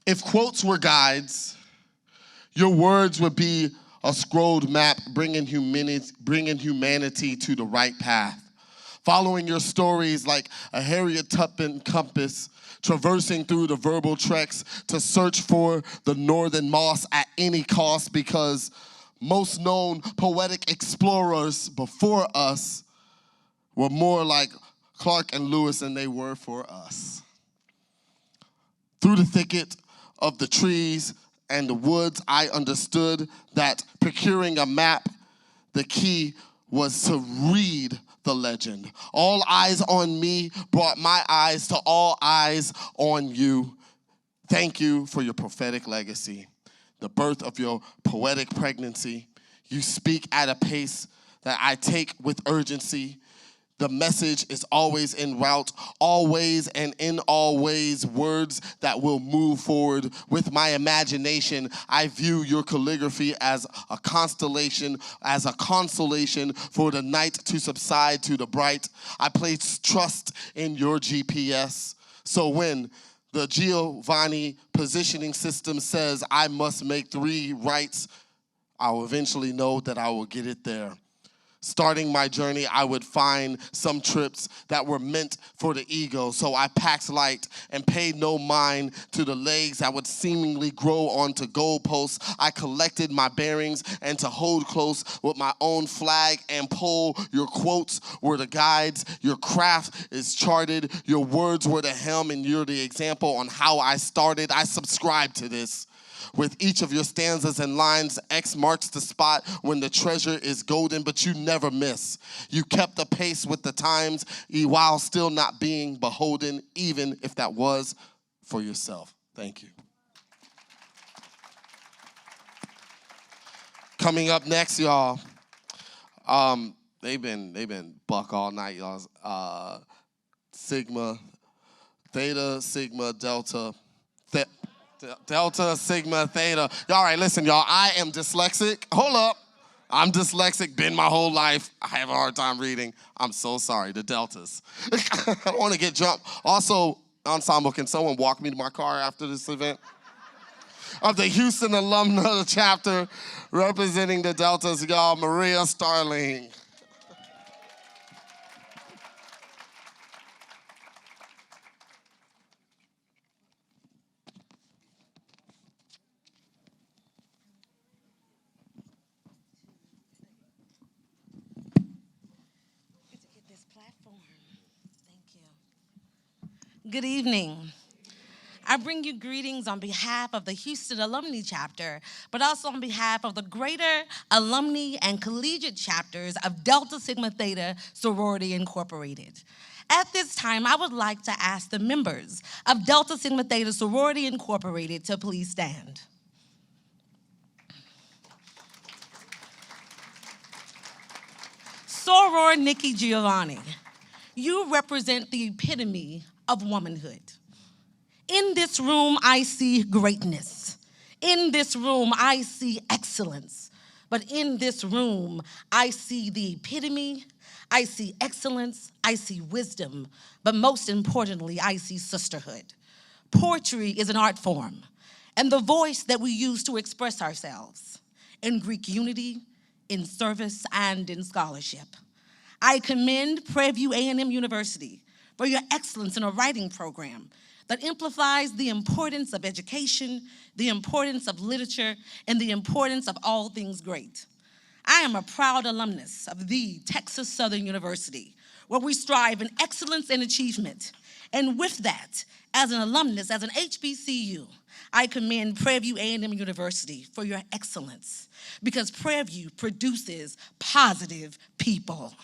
If quotes were guides, your words would be a scrolled map bringing humanity to the right path. Following your stories like a Harriet Tubman compass, traversing through the verbal treks to search for the northern moss at any cost, because most known poetic explorers before us were more like Clark and Lewis than they were for us. Through the thicket of the trees and the woods, I understood that procuring a map, the key was to read the legend. All eyes on me brought my eyes to all eyes on you. Thank you for your prophetic legacy, the birth of your poetic pregnancy. You speak at a pace that I take with urgency. The message is always en route, always and in all ways, words that will move forward. With my imagination, I view your calligraphy as a constellation, as a consolation for the night to subside to the bright. I place trust in your GPS. So when the Giovanni positioning system says I must make 3 rights, I will eventually know that I will get it there. Starting my journey, I would find some trips that were meant for the ego, so I packed light and paid no mind to the legs that would seemingly grow onto goalposts. I collected my bearings, and to hold close with my own flag and pole, your quotes were the guides, your craft is charted, your words were the helm, and you're the example on how I started. I subscribe to this. With each of your stanzas and lines, X marks the spot when the treasure is golden, but you never miss. You kept the pace with the times while still not being beholden, even if that was for yourself. Thank you. Coming up next, y'all, they've been buck all night, y'all. Sigma, Theta, Sigma, Delta, Delta, Sigma, Theta. All right, listen, y'all, I am dyslexic. Hold up. I'm dyslexic, been my whole life. I have a hard time reading. I'm so sorry, the Deltas. I don't want to get jumped. Also, Ensemble, can someone walk me to my car after this event? Of the Houston alumna chapter representing the Deltas, y'all, Maria Starling. Good evening. I bring you greetings on behalf of the Houston Alumni Chapter, but also on behalf of the greater alumni and collegiate chapters of Delta Sigma Theta Sorority Incorporated. At this time, I would like to ask the members of Delta Sigma Theta Sorority Incorporated to please stand. Soror Nikki Giovanni, you represent the epitome of womanhood. In this room, I see greatness. In this room, I see excellence. But in this room, I see the epitome, I see excellence, I see wisdom, but most importantly, I see sisterhood. Poetry is an art form, and the voice that we use to express ourselves in Greek unity, in service, and in scholarship. I commend Prairie View A&M University for your excellence in a writing program that amplifies the importance of education, the importance of literature, and the importance of all things great. I am a proud alumnus of the Texas Southern University, where we strive in excellence and achievement. And with that, as an alumnus, as an HBCU, I commend Prairie View A&M University for your excellence, because Prairie View produces positive people.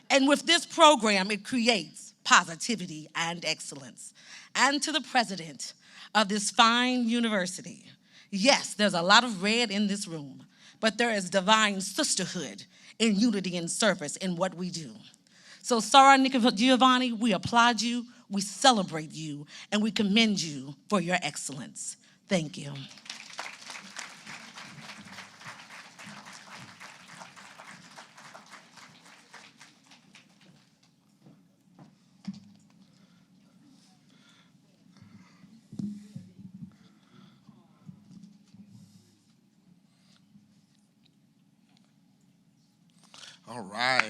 And with this program, it creates positivity and excellence. And to the president of this fine university, yes, there's a lot of red in this room, but there is divine sisterhood in unity and service in what we do. So, Soror Nikki Giovanni, we applaud you, we celebrate you, and we commend you for your excellence. Thank you. All right.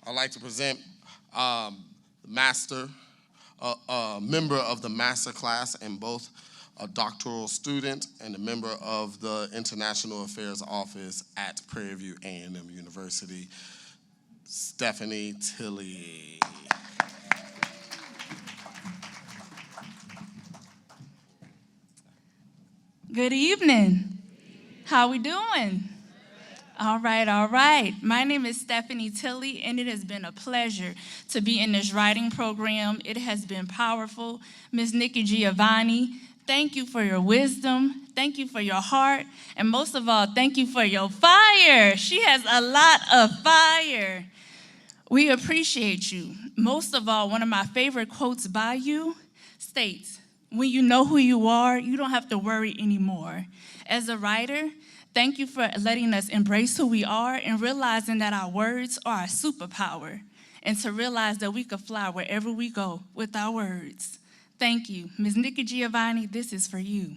I'd like to present member of the master class and both a doctoral student and a member of the International Affairs Office at Prairie View A&M University, Stephanie Tilley. Good evening. How we doing? All right, all right. My name is Stephanie Tilley, and it has been a pleasure to be in this writing program. It has been powerful. Ms. Nikki Giovanni, thank you for your wisdom. Thank you for your heart. And most of all, thank you for your fire. She has a lot of fire. We appreciate you. Most of all, one of my favorite quotes by you states, "When you know who you are, you don't have to worry anymore." As a writer, thank you for letting us embrace who we are and realizing that our words are our superpower, and to realize that we could fly wherever we go with our words. Thank you. Ms. Nikki Giovanni, this is for you.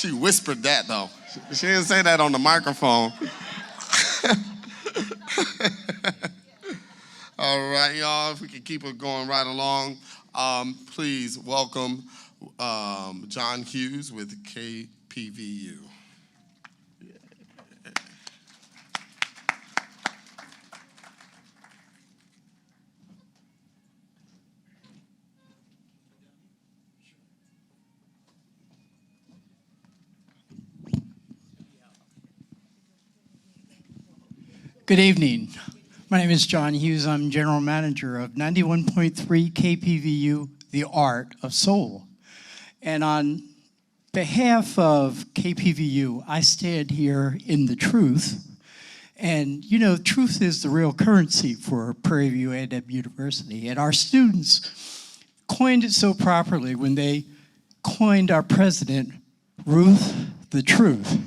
She whispered that, though. She didn't say that on the microphone. All right, y'all, if we can keep it going right along, please welcome John Hughes with KPVU. Good evening. My name is John Hughes. I'm General Manager of 91.3 KPVU, The Art of Soul. And on behalf of KPVU, I stand here in the truth. And you know, truth is the real currency for Prairie View A&M University. And our students coined it so properly when they coined our president, Ruth the Truth.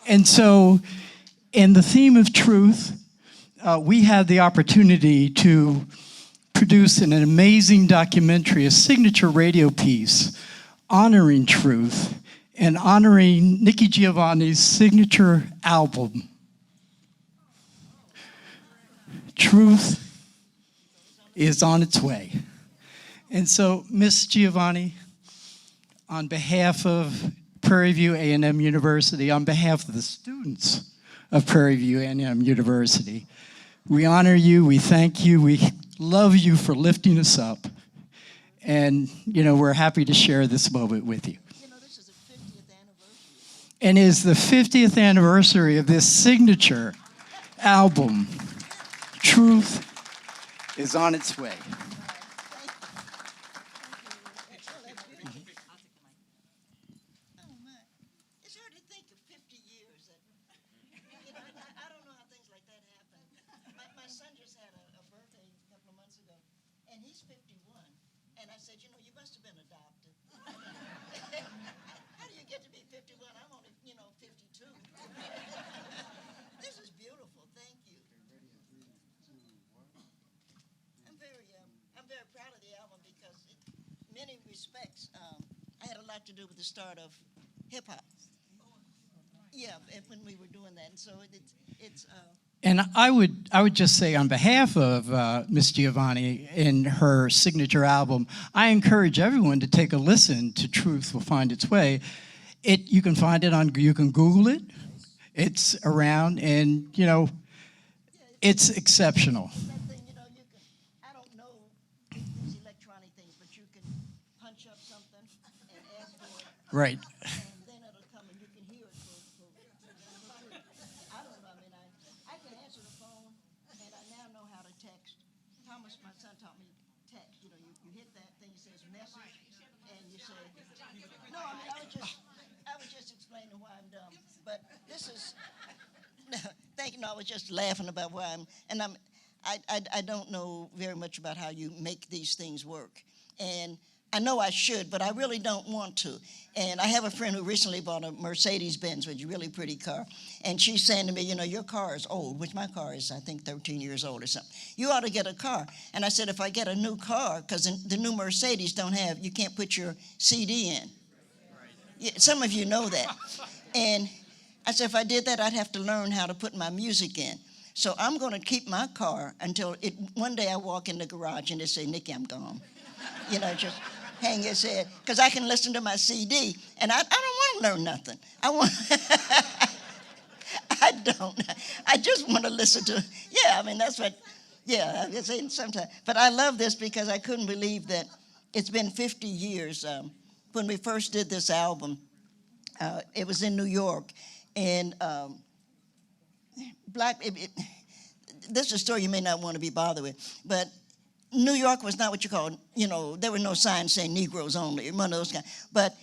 And so, in the theme of truth, we had the opportunity to produce an amazing documentary, a signature radio piece, honoring truth and honoring Nikki Giovanni's signature album. Truth is on its way. And so, Miss Giovanni, on behalf of Prairie View A&M University, on behalf of the students of Prairie View A&M University, we honor you, we thank you, we love you for lifting us up, and you know, we're happy to share this moment with you. You know, this is the 50th anniversary. And is the 50th anniversary of this signature album. Truth is on its way. I had a lot to do with the start of hip-hop. Yeah, when we were doing that. And so it's And I would just say on behalf of Miss Giovanni in her signature album, I encourage everyone to take a listen to Truth Will Find Its Way. You can find it on, you can Google it. It's around, and you know, it's exceptional. I don't know these electronic things, but you can punch up something and ask for it. Right. And then it'll come and you can hear it. I don't know. I mean, I can answer the phone, and I now know how to text. Thomas, my son, taught me text. You know, you hit that thing that says message, and you say, no, I mean, I was just explaining why I'm dumb. But this is, thank you, no, I was just laughing about why I don't know very much about how you make these things work. And I know I should, but I really don't want to. And I have a friend who recently bought a Mercedes-Benz, which is a really pretty car. And she's saying to me, you know, your car is old, which my car is, I think, 13 years old or something. You ought to get a car. And I said, if I get a new car, because the new Mercedes don't have, you can't put your CD in. Yeah, some of you know that. And I said, if I did that, I'd have to learn how to put my music in. So I'm going to keep my car until one day I walk in the garage and they say, Nikki, I'm gone. You know, just hang his head. Because I can listen to my CD, and I don't want to learn nothing. I don't. I just want to listen to, yeah, I mean, that's what, yeah, I say sometimes. But I love this because I couldn't believe that it's been 50 years. When we first did this album, it was in New York, and this is a story you may not want to be bothered with, but New York was not what you call, you know, there were no signs saying Negroes only, one of those kind. But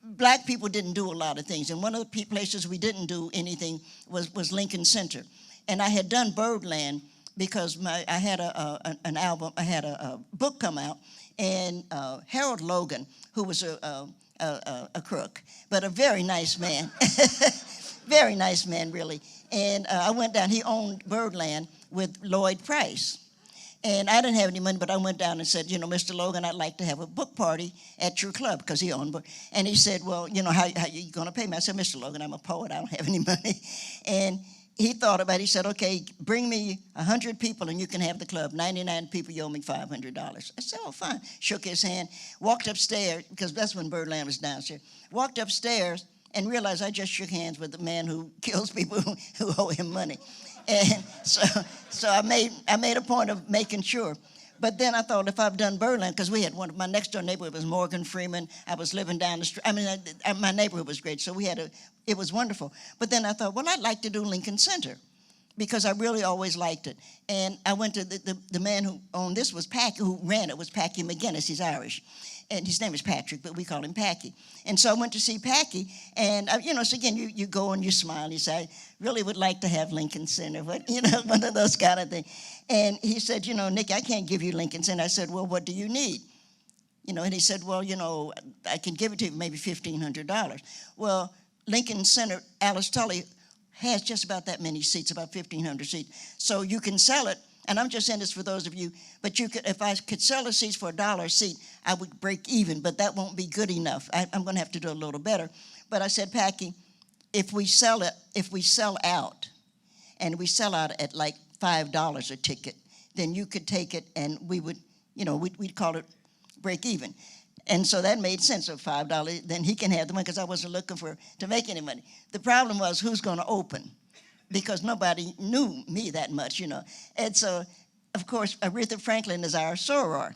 black people didn't do a lot of things, and one of the places we didn't do anything was Lincoln Center. And I had done Birdland because I had an album, I had a book come out, and Harold Logan, who was a crook, but a very nice man, very nice man, really. And I went down, he owned Birdland with Lloyd Price. And I didn't have any money, but I went down and said, Mr. Logan, I'd like to have a book party at your club, because he owned book. And he said, well, how you going to pay me? I said, Mr. Logan, I'm a poet. I don't have any money. And he thought about it. He said, okay, bring me 100 people and you can have the club. 99 people, you owe me $500. I said, oh, fine. Shook his hand, walked upstairs, because that's when Birdland was downstairs. Walked upstairs and realized I just shook hands with the man who kills people who owe him money. And so I made a point of making sure. But then I thought, if I've done Birdland, because we had my next door neighborhood was Morgan Freeman. I was living down the street. My neighborhood was great, so it was wonderful. But then I thought, well, I'd like to do Lincoln Center, because I really always liked it. And I went to the man who owned this was Packy, who ran it was Packy McGinnis. He's Irish. And his name is Patrick, but we call him Packy. And so I went to see Packy, and so again, you go and you smile, and you say, I really would like to have Lincoln Center, but one of those kind of things. And he said, Nikki, I can't give you Lincoln Center. I said, well, what do you need? And he said, well, I can give it to you maybe $1,500. Well, Lincoln Center, Alice Tully has just about that many seats, about 1,500 seats. So you can sell it. And I'm just saying this for those of you, but if I could sell the seats for $1 a seat, I would break even, but that won't be good enough. I'm going to have to do a little better. But I said, Packy, if we sell out, and we sell out at like $5 a ticket, then you could take it and we would, we'd call it break even. And so that made sense. Of $5, then he can have the money, because I wasn't looking to make any money. The problem was, who's going to open? Because nobody knew me that much, And so, of course, Aretha Franklin is our soror,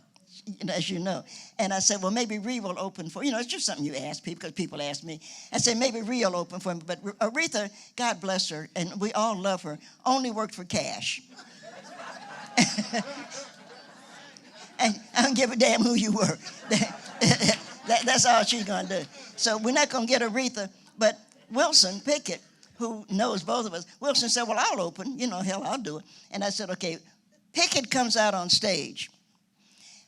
as you know. And I said, well, maybe Ree will open for, it's just something you ask people, because people ask me. I said, maybe Ree will open for me. But Aretha, God bless her, and we all love her, only worked for cash. And I don't give a damn who you were. That's all she's going to do. So we're not going to get Aretha, but Wilson Pickett, who knows both of us, Wilson said, well, I'll open. Hell, I'll do it. And I said, okay. Pickett comes out on stage,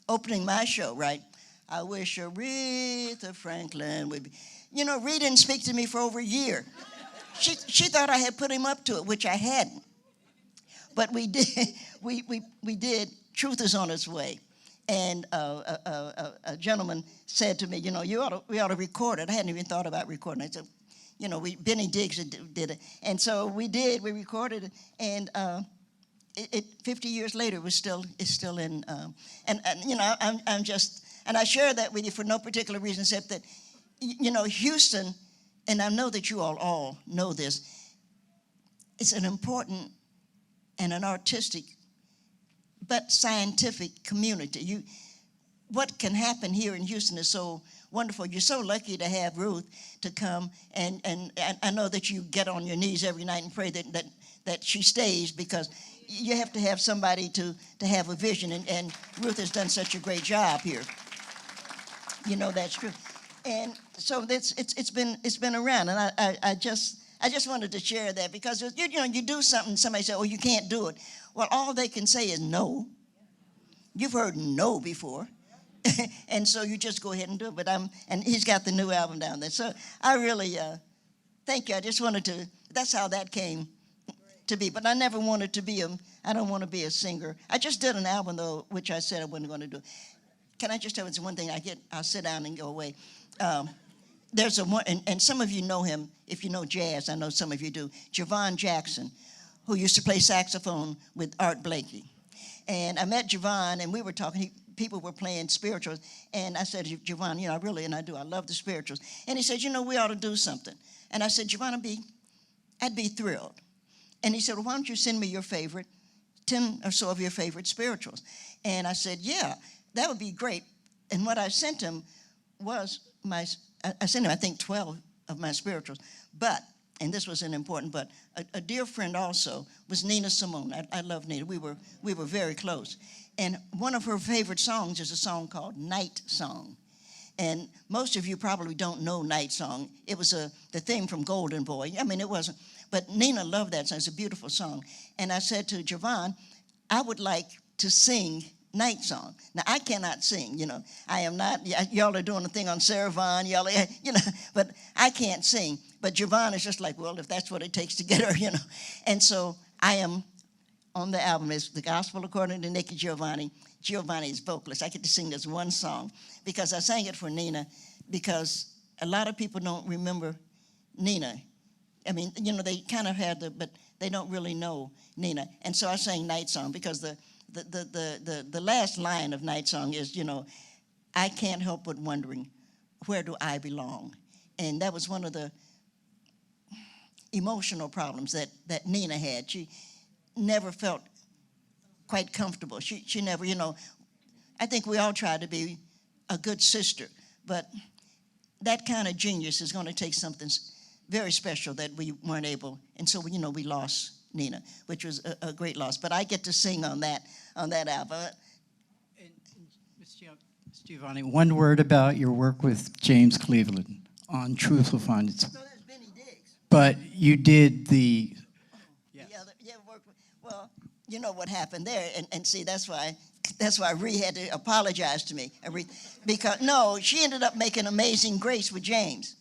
opening my show, right? I wish Aretha Franklin would be. Ree didn't speak to me for over a year. She thought I had put him up to it, which I hadn't. But we did. We did. Truth is on its way. And a gentleman said to me, we ought to record it. I hadn't even thought about recording it. I said, Benny Diggs did it. And so we did, we recorded it, and 50 years later, it's still in, I'm just, and I share that with you for no particular reason, except that, Houston, and I know that you all know this, it's an important and an artistic, but scientific community. What can happen here in Houston is so wonderful. You're so lucky to have Ruth to come, and I know that you get on your knees every night and pray that she stays, because you have to have somebody to have a vision, and Ruth has done such a great job here. That's true. And so it's been around, and I just wanted to share that, because you do something, somebody say, oh, you can't do it. Well, all they can say is no. You've heard no before. And so you just go ahead and do it. But and he's got the new album down there. So I really thank you. I just wanted to. That's how that came to be. But I never wanted to be I don't want to be a singer. I just did an album though, which I said I wasn't going to do. Can I just tell you one thing? I'll sit down and go away. There's and some of you know him. If you know jazz, I know some of you do. Javon Jackson, who used to play saxophone with Art Blakey. And I met Javon, and we were talking. People were playing spirituals, and I said, Javon, I love the spirituals. And he said, we ought to do something. And I said, Javon, I'd be thrilled. And he said, well, why don't you send me 10 or so of your favorite spirituals? And I said, yeah, that would be great. And what I sent him was I sent him, I think, 12 of my spirituals. But, and this was an important but, a dear friend also was Nina Simone. I love Nina. We were very close. And one of her favorite songs is a song called Night Song. And most of you probably don't know Night Song. It was the theme from Golden Boy. It wasn't. But Nina loved that song. It's a beautiful song. And I said to Javon, I would like to sing Night Song. Now, I cannot sing, I am not. Y'all are doing a thing on Sarah Vaughan. Y'all, but I can't sing. But Javon is just like, well, if that's what it takes to get her, And so I am on the album is The Gospel According to Nikki Giovanni. Giovanni is vocalist. I get to sing this one song because I sang it for Nina, because a lot of people don't remember Nina. I mean, you know, they kind of had but they don't really know Nina. And so I sang Night Song because the last line of Night Song is, you know, I can't help but wondering, where do I belong? And that was one of the emotional problems that Nina had. She never felt quite comfortable. She never, you know, I think we all try to be a good sister, but that kind of genius is going to take something very special that we weren't able, and so, you know, we lost Nina, which was a great loss. But I get to sing on that album. And Ms. Giovanni, one word about your work with James Cleveland on Truth Will Find Its. So there's Benny Diggs. But you did the. Yes. Well, you know what happened there, and see, that's why Ree had to apologize to me, because no, she ended up making Amazing Grace with James.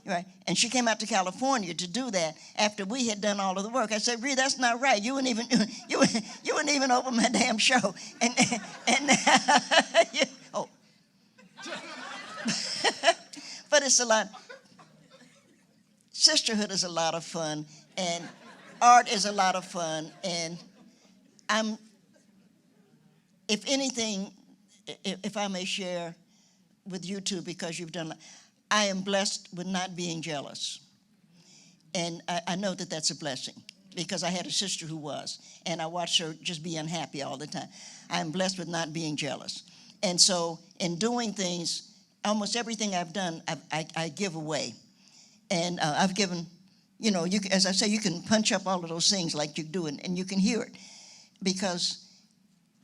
Right, and she came out to California to do that after we had done all of the work. I said, Ree, that's not right. You wouldn't even open my damn show. And oh, but it's a lot. Sisterhood is a lot of fun, and art is a lot of fun. And if anything, if I may share with you two, because you've done. I am blessed with not being jealous. And I know that that's a blessing, because I had a sister who was, and I watched her just be unhappy all the time. I am blessed with not being jealous. And so in doing things, almost everything I've done, I give away. And I've given, you know, as I say, you can punch up all of those things like you do, and you can hear it. Because,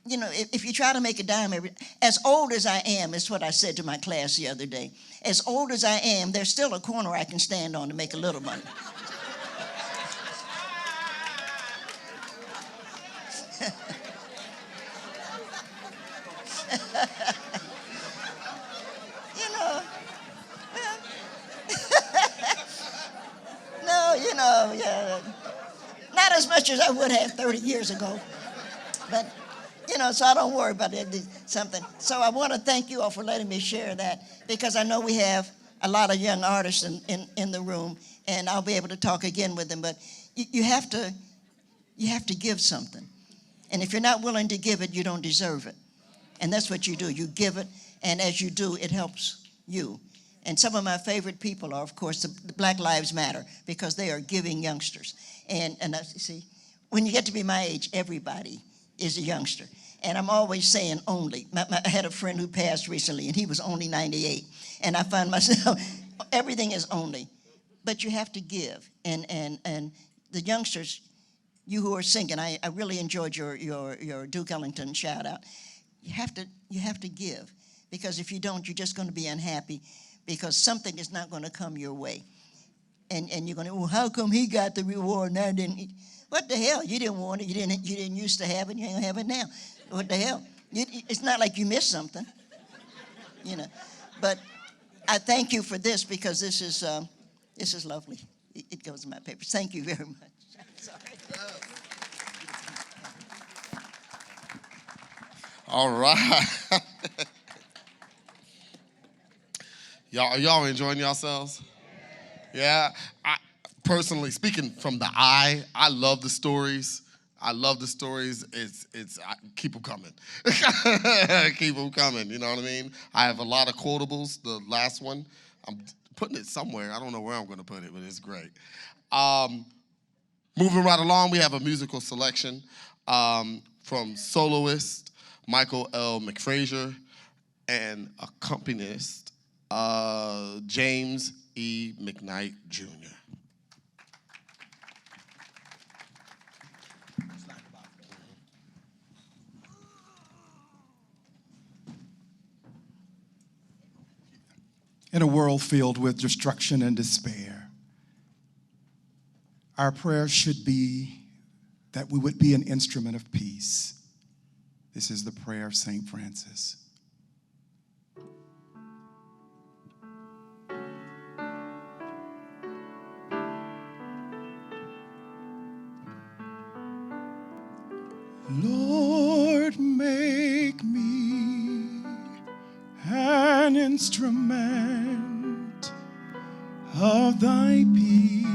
you know, if you try to make a dime as old as I am, is what I said to my class the other day. As old as I am, there's still a corner I can stand on to make a little money. You know, no, you know, yeah, not as much as I would have 30 years ago, but. You know, so I don't worry about something. So I want to thank you all for letting me share that, because I know we have a lot of young artists in the room, and I'll be able to talk again with them. But you have to give something. And if you're not willing to give it, you don't deserve it. And that's what you do. You give it, and as you do, it helps you. And some of my favorite people are, of course, the Black Lives Matter, because they are giving youngsters. And I see, when you get to be my age, everybody is a youngster. And I'm always saying only. I had a friend who passed recently, and he was only 98. And I find myself, everything is only. But you have to give. And the youngsters, you who are singing, I really enjoyed your Duke Ellington shout out. You have to give. Because if you don't, you're just going to be unhappy, because something is not going to come your way. And you're going to, well, how come he got the reward and I didn't? What the hell? You didn't want it. You didn't used to have it. You ain't gonna have it now. What the hell? It's not like you missed something, you know. But I thank you for this, because this is lovely. It goes in my papers. Thank you very much. Sorry. All right. Y'all enjoying yourselves? Yeah. Personally, speaking from the I love the stories. I love the stories. Keep them coming. Keep them coming, you know what I mean? I have a lot of quotables. The last one, I'm putting it somewhere. I don't know where I'm going to put it, but it's great. Moving right along, we have a musical selection from soloist Michael L. McFrazier and accompanist James E. McKnight, Jr. In a world filled with destruction and despair, our prayer should be that we would be an instrument of peace. This is the prayer of St. Francis. Lord, make me an instrument of thy peace.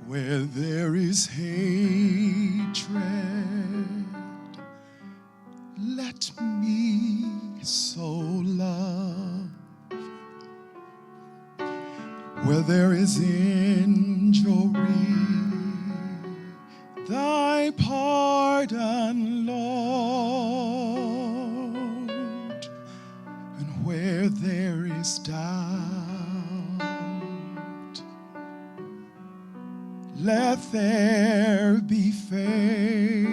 Where there is hatred, let me sow love. Where there is injury, thy pardon, Lord. And where there is doubt, let there be faith.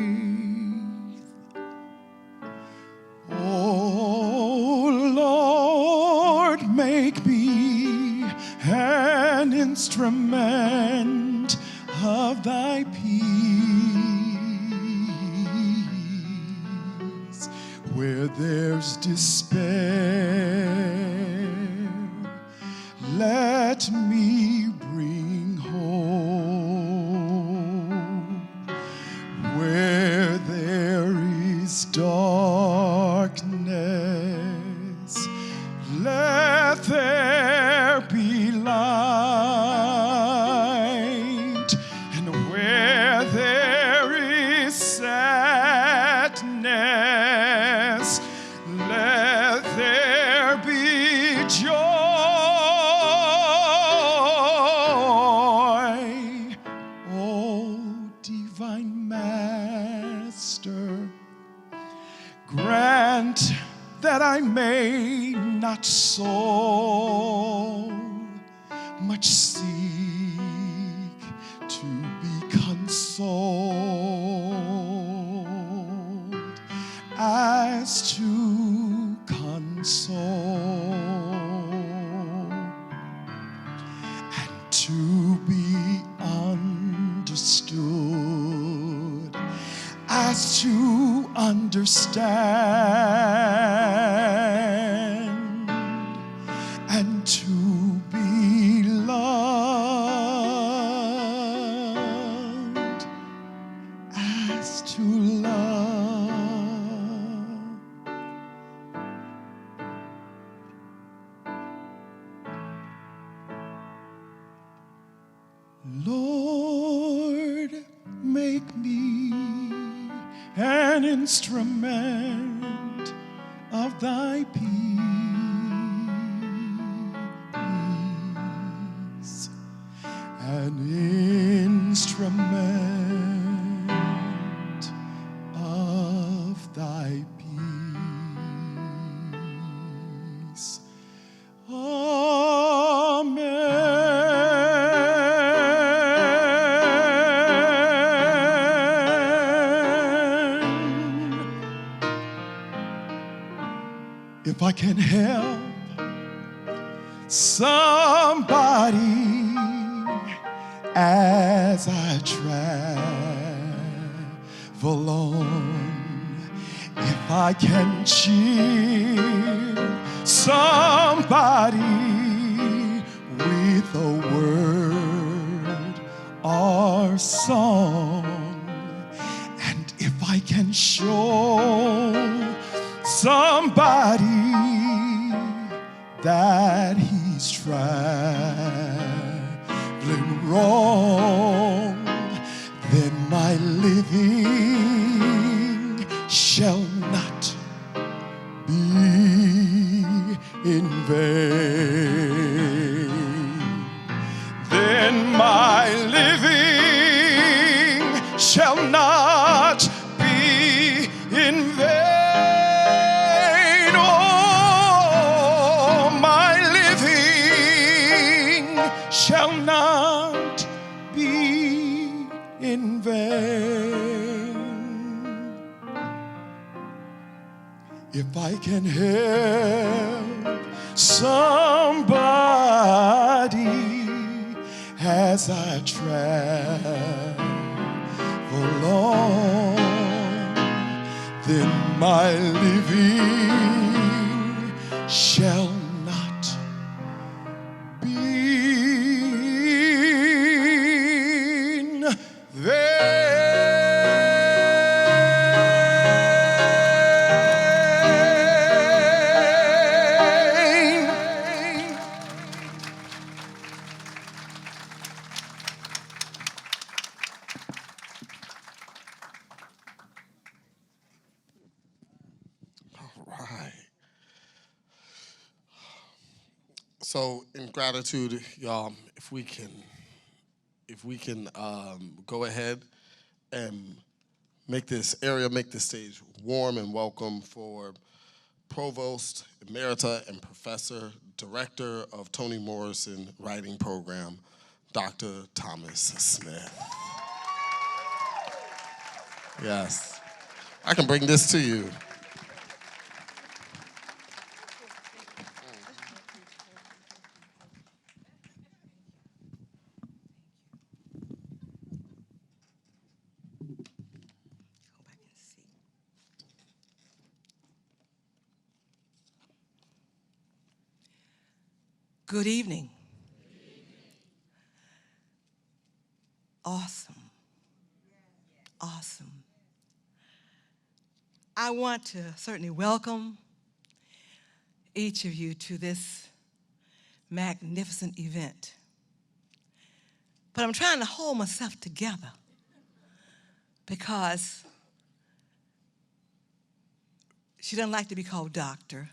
Oh Lord, make me an instrument of thy peace. Where there's despair, let me bring hope. Where there is darkness, let there be light. And where there is sadness, let there be joy. Oh, divine Master, grant that I may not so much seek to be consoled as to console, and to be understood as to understand, and to be loved as to love. Lord, make me an instrument of thy peace, an instrument of thy peace. If I can help somebody as I travel on, if I can cheer somebody with a word or song, and if I can show somebody that he's traveling wrong, then my living shall not be in vain. Then my living shall not be in vain. Shall not be in vain. If I can help somebody as I travel on, then my living shall So in gratitude, y'all, if we can go ahead and make this stage warm and welcome for Provost, Emerita, and Professor, Director of Toni Morrison Writing Program, Dr. Thomas Smith. Yes, I can bring this to you. Good evening. Awesome. Awesome. I want to certainly welcome each of you to this magnificent event. But I'm trying to hold myself together because she doesn't like to be called doctor,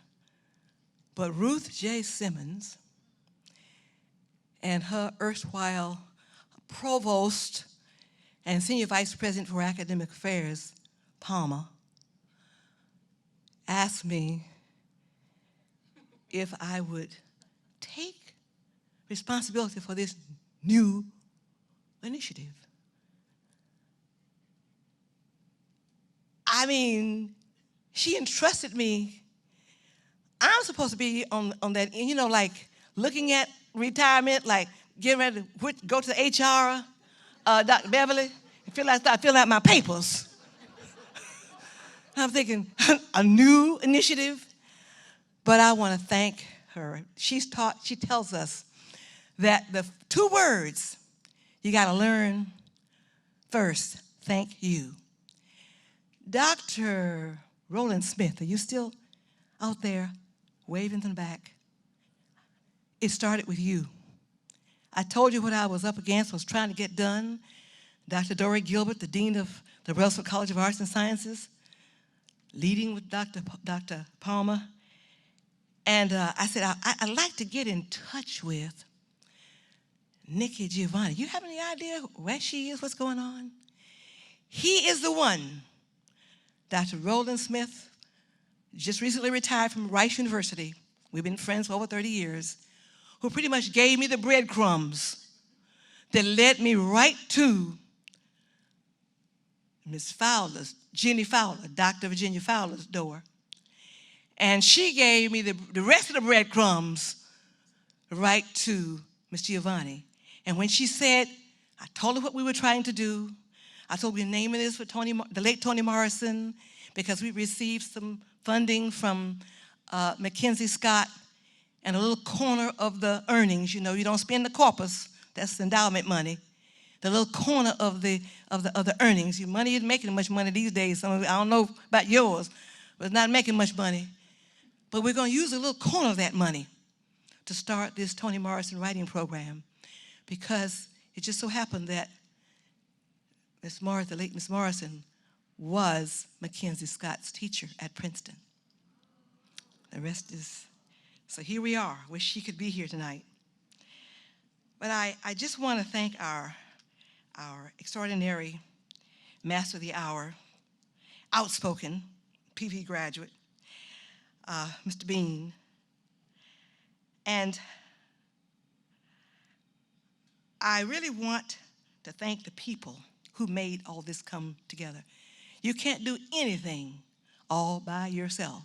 but Ruth J. Simmons and her erstwhile provost and senior vice president for academic affairs, Palmer, asked me if I would take responsibility for this new initiative. I mean, she entrusted me. I'm supposed to be on that, you know, like looking at retirement, like getting ready to go to the HR, Dr. Beverly, and start filling out my papers. I'm thinking, a new initiative? But I want to thank her. She tells us that the 2 words you got to learn first, thank you. Dr. Roland Smith, are you still out there waving in the back? It started with you. I told you what I was up against, was trying to get done. Dr. Dory Gilbert, the Dean of the Wellsford College of Arts and Sciences, leading with Dr. Palmer. And I said, I'd like to get in touch with Nikki Giovanni. You have any idea where she is, what's going on? He is the one, Dr. Roland Smith, just recently retired from Rice University. We've been friends for over 30 years, who pretty much gave me the breadcrumbs that led me right to Miss Fowler's, Jenny Fowler, Dr. Virginia Fowler's door. And she gave me the rest of the breadcrumbs right to Miss Giovanni. And when she said, I told her what we were trying to do. I told her we're naming this for the late Toni Morrison, because we received some funding from Mackenzie Scott, and a little corner of the earnings, you know, you don't spend the corpus, that's endowment money. The little corner of the earnings. Your money isn't making much money these days. I don't know about yours, but it's not making much money. But we're going to use a little corner of that money to start this Toni Morrison Writing Program, because it just so happened that the late Miss Morrison, was Mackenzie Scott's teacher at Princeton. The rest is, so here we are. Wish she could be here tonight. But I just want to thank our extraordinary Master of the Hour, outspoken PV graduate, Mr. Bean. And I really want to thank the people who made all this come together. You can't do anything all by yourself.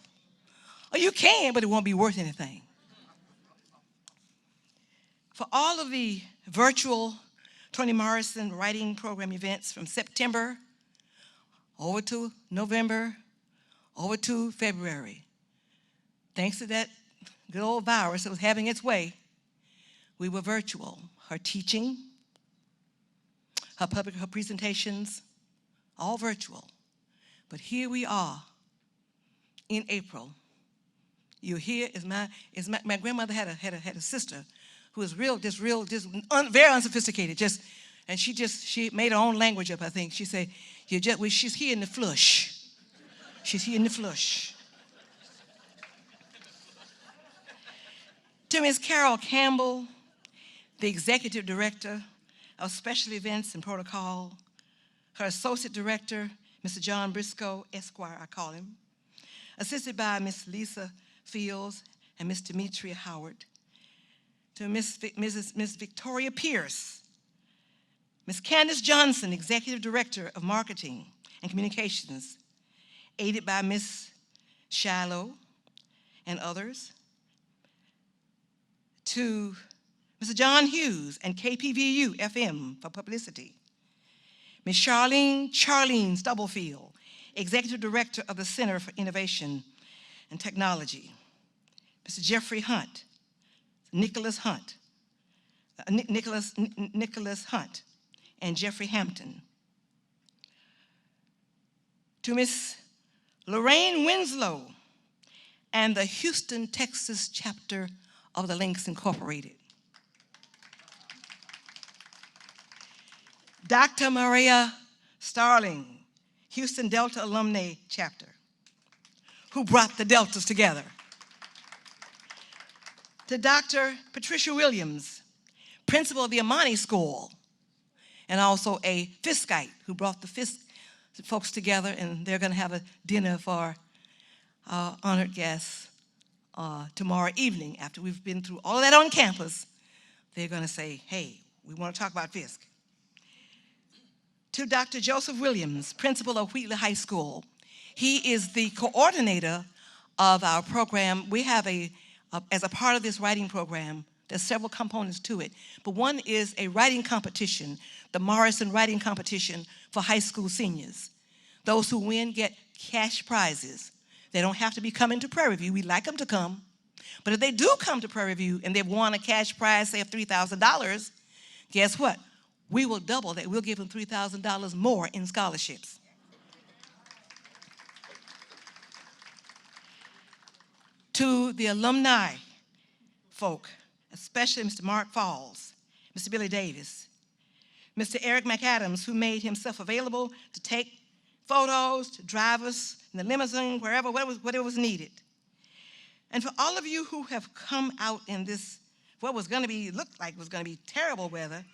Or you can, but it won't be worth anything. For all of the virtual Toni Morrison Writing Program events from September over to November, over to February, thanks to that good old virus that was having its way, we were virtual. Her teaching, her presentations, all virtual. But here we are in April. You hear, my grandmother had a sister who was very unsophisticated, and she made her own language up, I think. She said, she's here in the flush. She's here in the flush. To Ms. Carol Campbell, the Executive Director of Special Events and Protocol, her Associate Director, Mr. John Briscoe, Esquire, I call him, assisted by Ms. Lisa Fields and Ms. Demetria Howard. To Ms. Victoria Pierce, Ms. Candace Johnson, Executive Director of Marketing and Communications, aided by Ms. Shiloh and others. To Mr. John Hughes and KPVU FM for publicity. Ms. Charlene Stubblefield, Executive Director of the Center for Innovation and Technology. Mr. Jeffrey Hunt, Nicholas Hunt, and Jeffrey Hampton. To Ms. Lorraine Winslow and the Houston, Texas chapter of the Lynx Incorporated. Dr. Maria Starling, Houston Delta Alumni Chapter, who brought the Deltas together. To Dr. Patricia Williams, principal of the Amani School, and also a Fiskite who brought the Fisk folks together, and they're going to have a dinner for our honored guests tomorrow evening. After we've been through all of that on campus, they're going to say, hey, we want to talk about Fisk. To Dr. Joseph Williams, principal of Wheatley High School. He is the coordinator of our program. We have as a part of this writing program, there's several components to it, but one is a writing competition, the Morrison Writing Competition for high school seniors. Those who win get cash prizes. They don't have to be coming to Prairie View. We'd like them to come. But if they do come to Prairie View and they've won a cash prize, say of $3,000, guess what? We will double that. We'll give them $3,000 more in scholarships. To the alumni folk, especially Mr. Mark Falls, Mr. Billy Davis, Mr. Eric McAdams, who made himself available to take photos, to drive us in the limousine, wherever, whatever was needed. And for all of you who have come out in this, what was going to be, looked like was going to be terrible weather,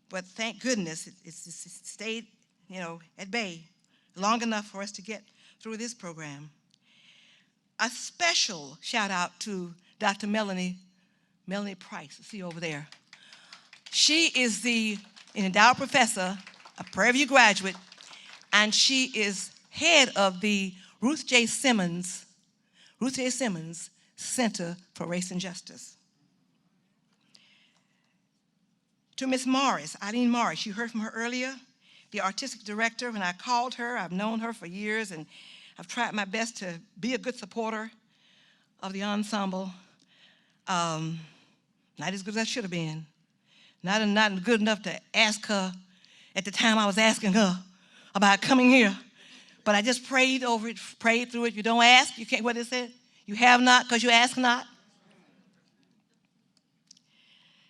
but thank goodness it stayed, at bay long enough for us to get through this program. A special shout out to Dr. Melanie Price, see over there. She is an endowed professor, a Prairie View graduate, and she is head of the Ruth J. Simmons Center for Race and Justice. To Ms. Morris, Eileen Morris, you heard from her earlier, the artistic director. When I called her, I've known her for years, and I've tried my best to be a good supporter of the ensemble. Not as good as I should have been. Not good enough to ask her at the time I was asking her about coming here. But I just prayed over it, prayed through it. You don't ask, you can't, what it said? You have not because you ask not.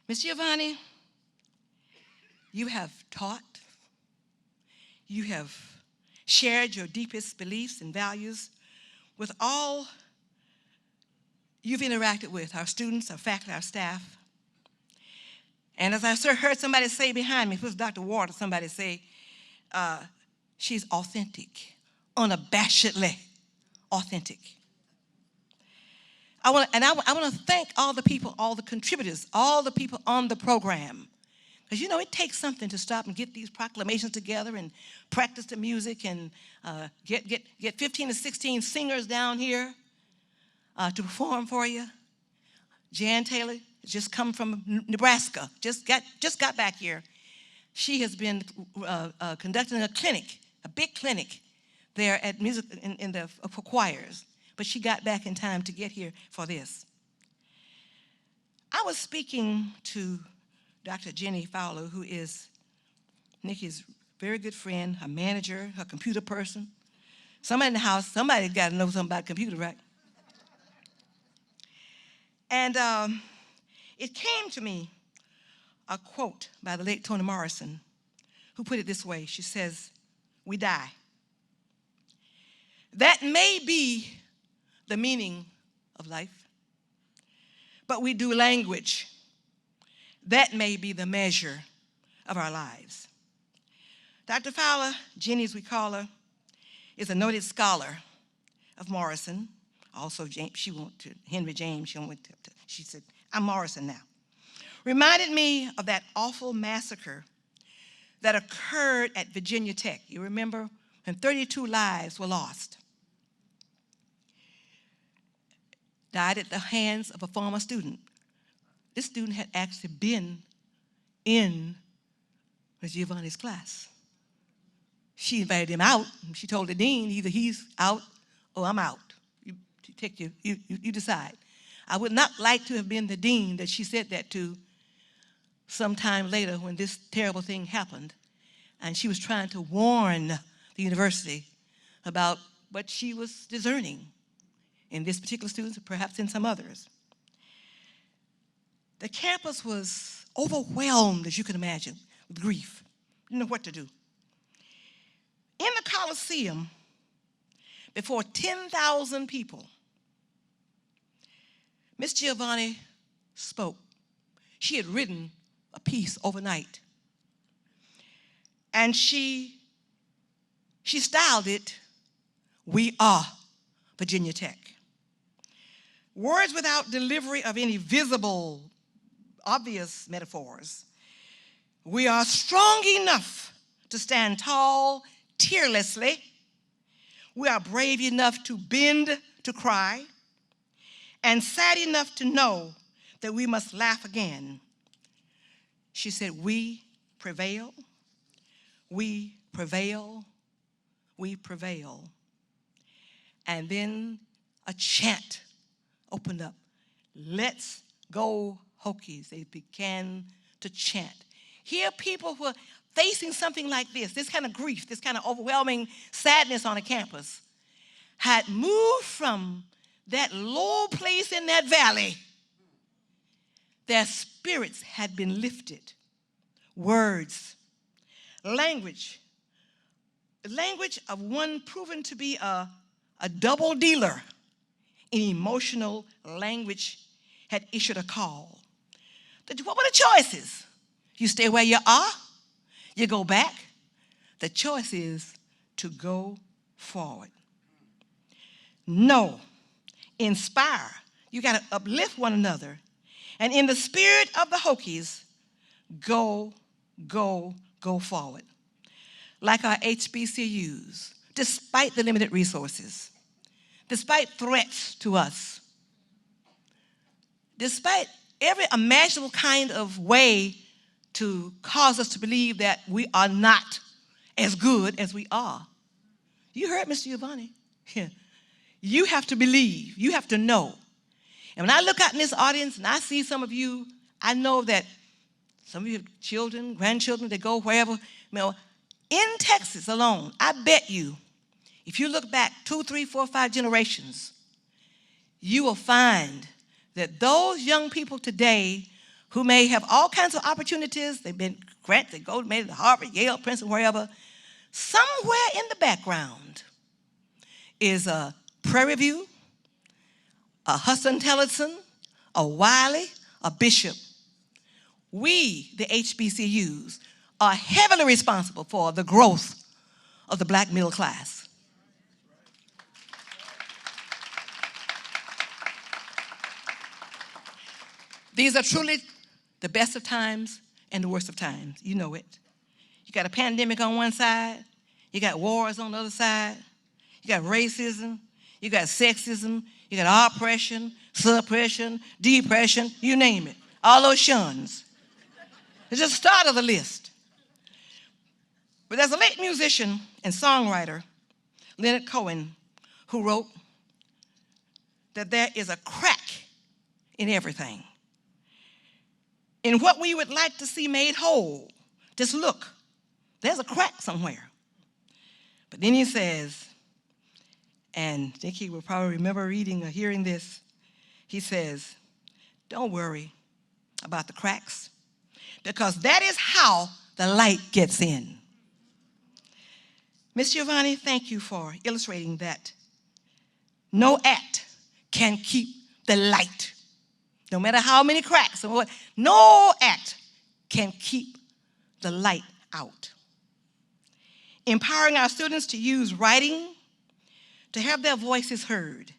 Ms. Giovanni, you have taught, you have shared your deepest beliefs and values with all you've interacted with, our students, our faculty, our staff. And as I heard somebody say behind me, it was Dr. Ward, somebody say, she's authentic, unabashedly authentic. I want to thank all the people, all the contributors, all the people on the program. Because it takes something to stop and get these proclamations together and practice the music and get 15 to 16 singers down here to perform for you. Jan Taylor just come from Nebraska, just got back here. She has been conducting a clinic, a big clinic there at music for choirs, but she got back in time to get here for this. I was speaking to Dr. Jenny Fowler, who is Nikki's very good friend, her manager, her computer person. Somebody in the house, somebody got to know something about computer, right? And it came to me, a quote by the late Toni Morrison, who put it this way. She says, "We die. That may be the meaning of life, but we do language. That may be the measure of our lives. Dr. Fowler, Jenny as we call her, is a noted scholar of Morrison. Also, she went to Henry James. She said, I'm Morrison now. Reminded me of that awful massacre that occurred at Virginia Tech. You remember when 32 lives were lost. Died at the hands of a former student. This student had actually been in Ms. Giovanni's class. She invited him out. She told the dean, either he's out or I'm out. You decide. I would not like to have been the dean that she said that to sometime later when this terrible thing happened. And she was trying to warn the university about what she was discerning in this particular student, perhaps in some others. The campus was overwhelmed, as you can imagine, with grief. Didn't know what to do. In the Coliseum, before 10,000 people, Miss Giovanni spoke. She had written a piece overnight. And she styled it, "We Are Virginia Tech." Words without delivery of any visible, obvious metaphors. We are strong enough to stand tall, tearlessly. We are brave enough to bend to cry, and sad enough to know that we must laugh again. She said, we prevail, we prevail, we prevail. And then a chant opened up. Let's go Hokies. They began to chant. Here people were facing something like this kind of grief, this kind of overwhelming sadness on a campus, had moved from that low place in that valley. Their spirits had been lifted. Words, language of one proven to be a double dealer in emotional language had issued a call. What were the choices? You stay where you are, you go back. The choice is to go forward. Know, inspire. You got to uplift one another. And in the spirit of the Hokies, go forward. Like our HBCUs, despite the limited resources, despite threats to us, despite every imaginable kind of way to cause us to believe that we are not as good as we are. You heard Mr. Giovanni. You have to believe. You have to know. And when I look out in this audience and I see some of you, I know that some of you have children, grandchildren, they go wherever. You know, in Texas alone, I bet you, if you look back 2, 3, 4, 5 generations, you will find that those young people today who may have all kinds of opportunities, they've been granted, they go maybe to Harvard, Yale, Princeton, wherever, somewhere in the background is a Prairie View, a Hudson-Tillotson, a Wiley, a Bishop. We, the HBCUs, are heavily responsible for the growth of the black middle class. These are truly the best of times and the worst of times. You know it. You got a pandemic on one side. You got wars on the other side. You got racism. You got sexism. You got oppression, suppression, depression, you name it. All those shuns. It's just the start of the list. But there's a late musician and songwriter, Leonard Cohen, who wrote that there is a crack in everything. In what we would like to see made whole. Just look, there's a crack somewhere. But then he says, and Nikki will probably remember reading or hearing this, he says, don't worry about the cracks, because that is how the light gets in. Ms. Giovanni, thank you for illustrating that no act can keep the light No matter how many cracks, or what, no act can keep the light out. Empowering our students to use writing to have their voices heard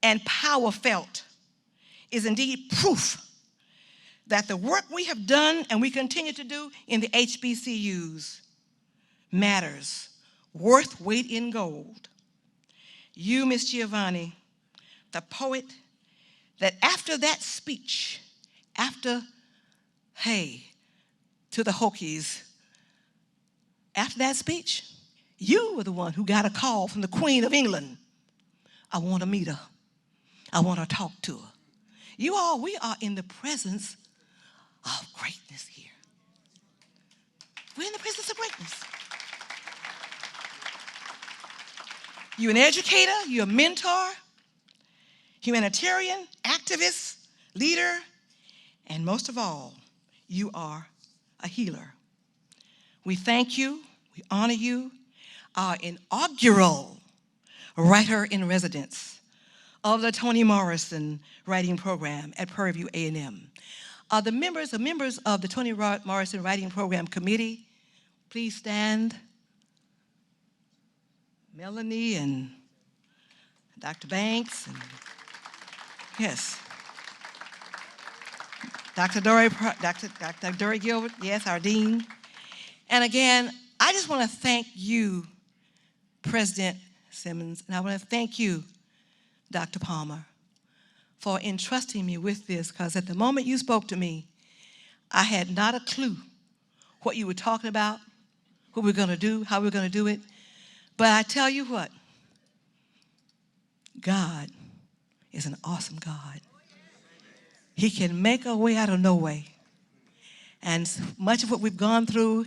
and power felt is indeed proof that the work we have done and we continue to do in the HBCUs matters, worth weight in gold. You, Miss Giovanni, the poet, that after that speech, after, hey, to the Hokies, after that speech, you were the one who got a call from the Queen of England. I want to meet her. I want to talk to her. You all, we are in the presence of greatness here. We're in the presence of greatness. You're an educator, you're a mentor, humanitarian, activist, leader, and most of all, you are a healer. We thank you, we honor you, our inaugural writer in residence of the Toni Morrison Writing Program at Prairie View A&M. The members of the Toni Morrison Writing Program Committee, please stand. Melanie and Dr. Banks, and yes. Dr. Dory Gilbert, yes, our dean. And again, I just want to thank you, President Simmons, and I want to thank you, Dr. Palmer, for entrusting me with this, because at the moment you spoke to me, I had not a clue what you were talking about, what we're going to do, how we're going to do it. But I tell you what, God is an awesome God. He can make a way out of no way. And much of what we've gone through,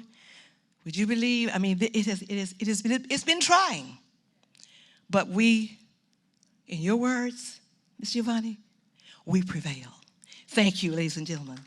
would you believe? I mean, it's been trying. But we, in your words, Ms. Giovanni, we prevail. Thank you, ladies and gentlemen.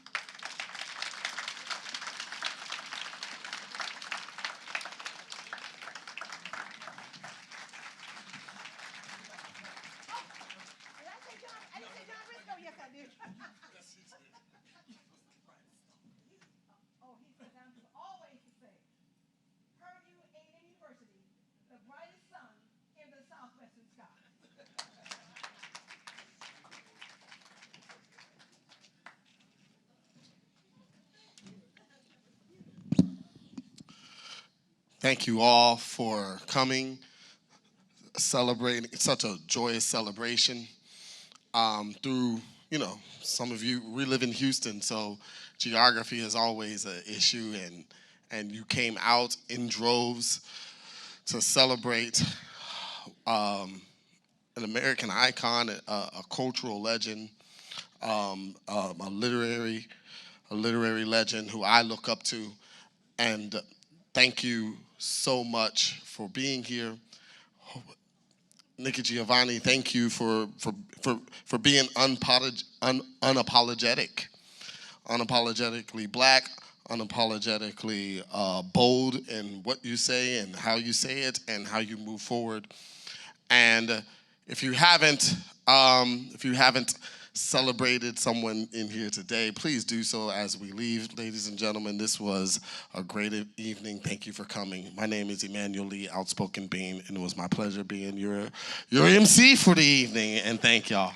Thank you all for coming, celebrating, such a joyous celebration. Through, some of you, we live in Houston, so geography is always an issue, and you came out in droves to celebrate an American icon, a cultural legend, a literary legend who I look up to. And thank you so much for being here. Nikki Giovanni, thank you for being unapologetically Black, unapologetically bold in what you say and how you say it and how you move forward. And if you haven't celebrated someone in here today, please do so as we leave. Ladies and gentlemen, this was a great evening. Thank you for coming. My name is Emmanuel Lee, Outspoken Bean, and it was my pleasure being your MC for the evening, and thank y'all.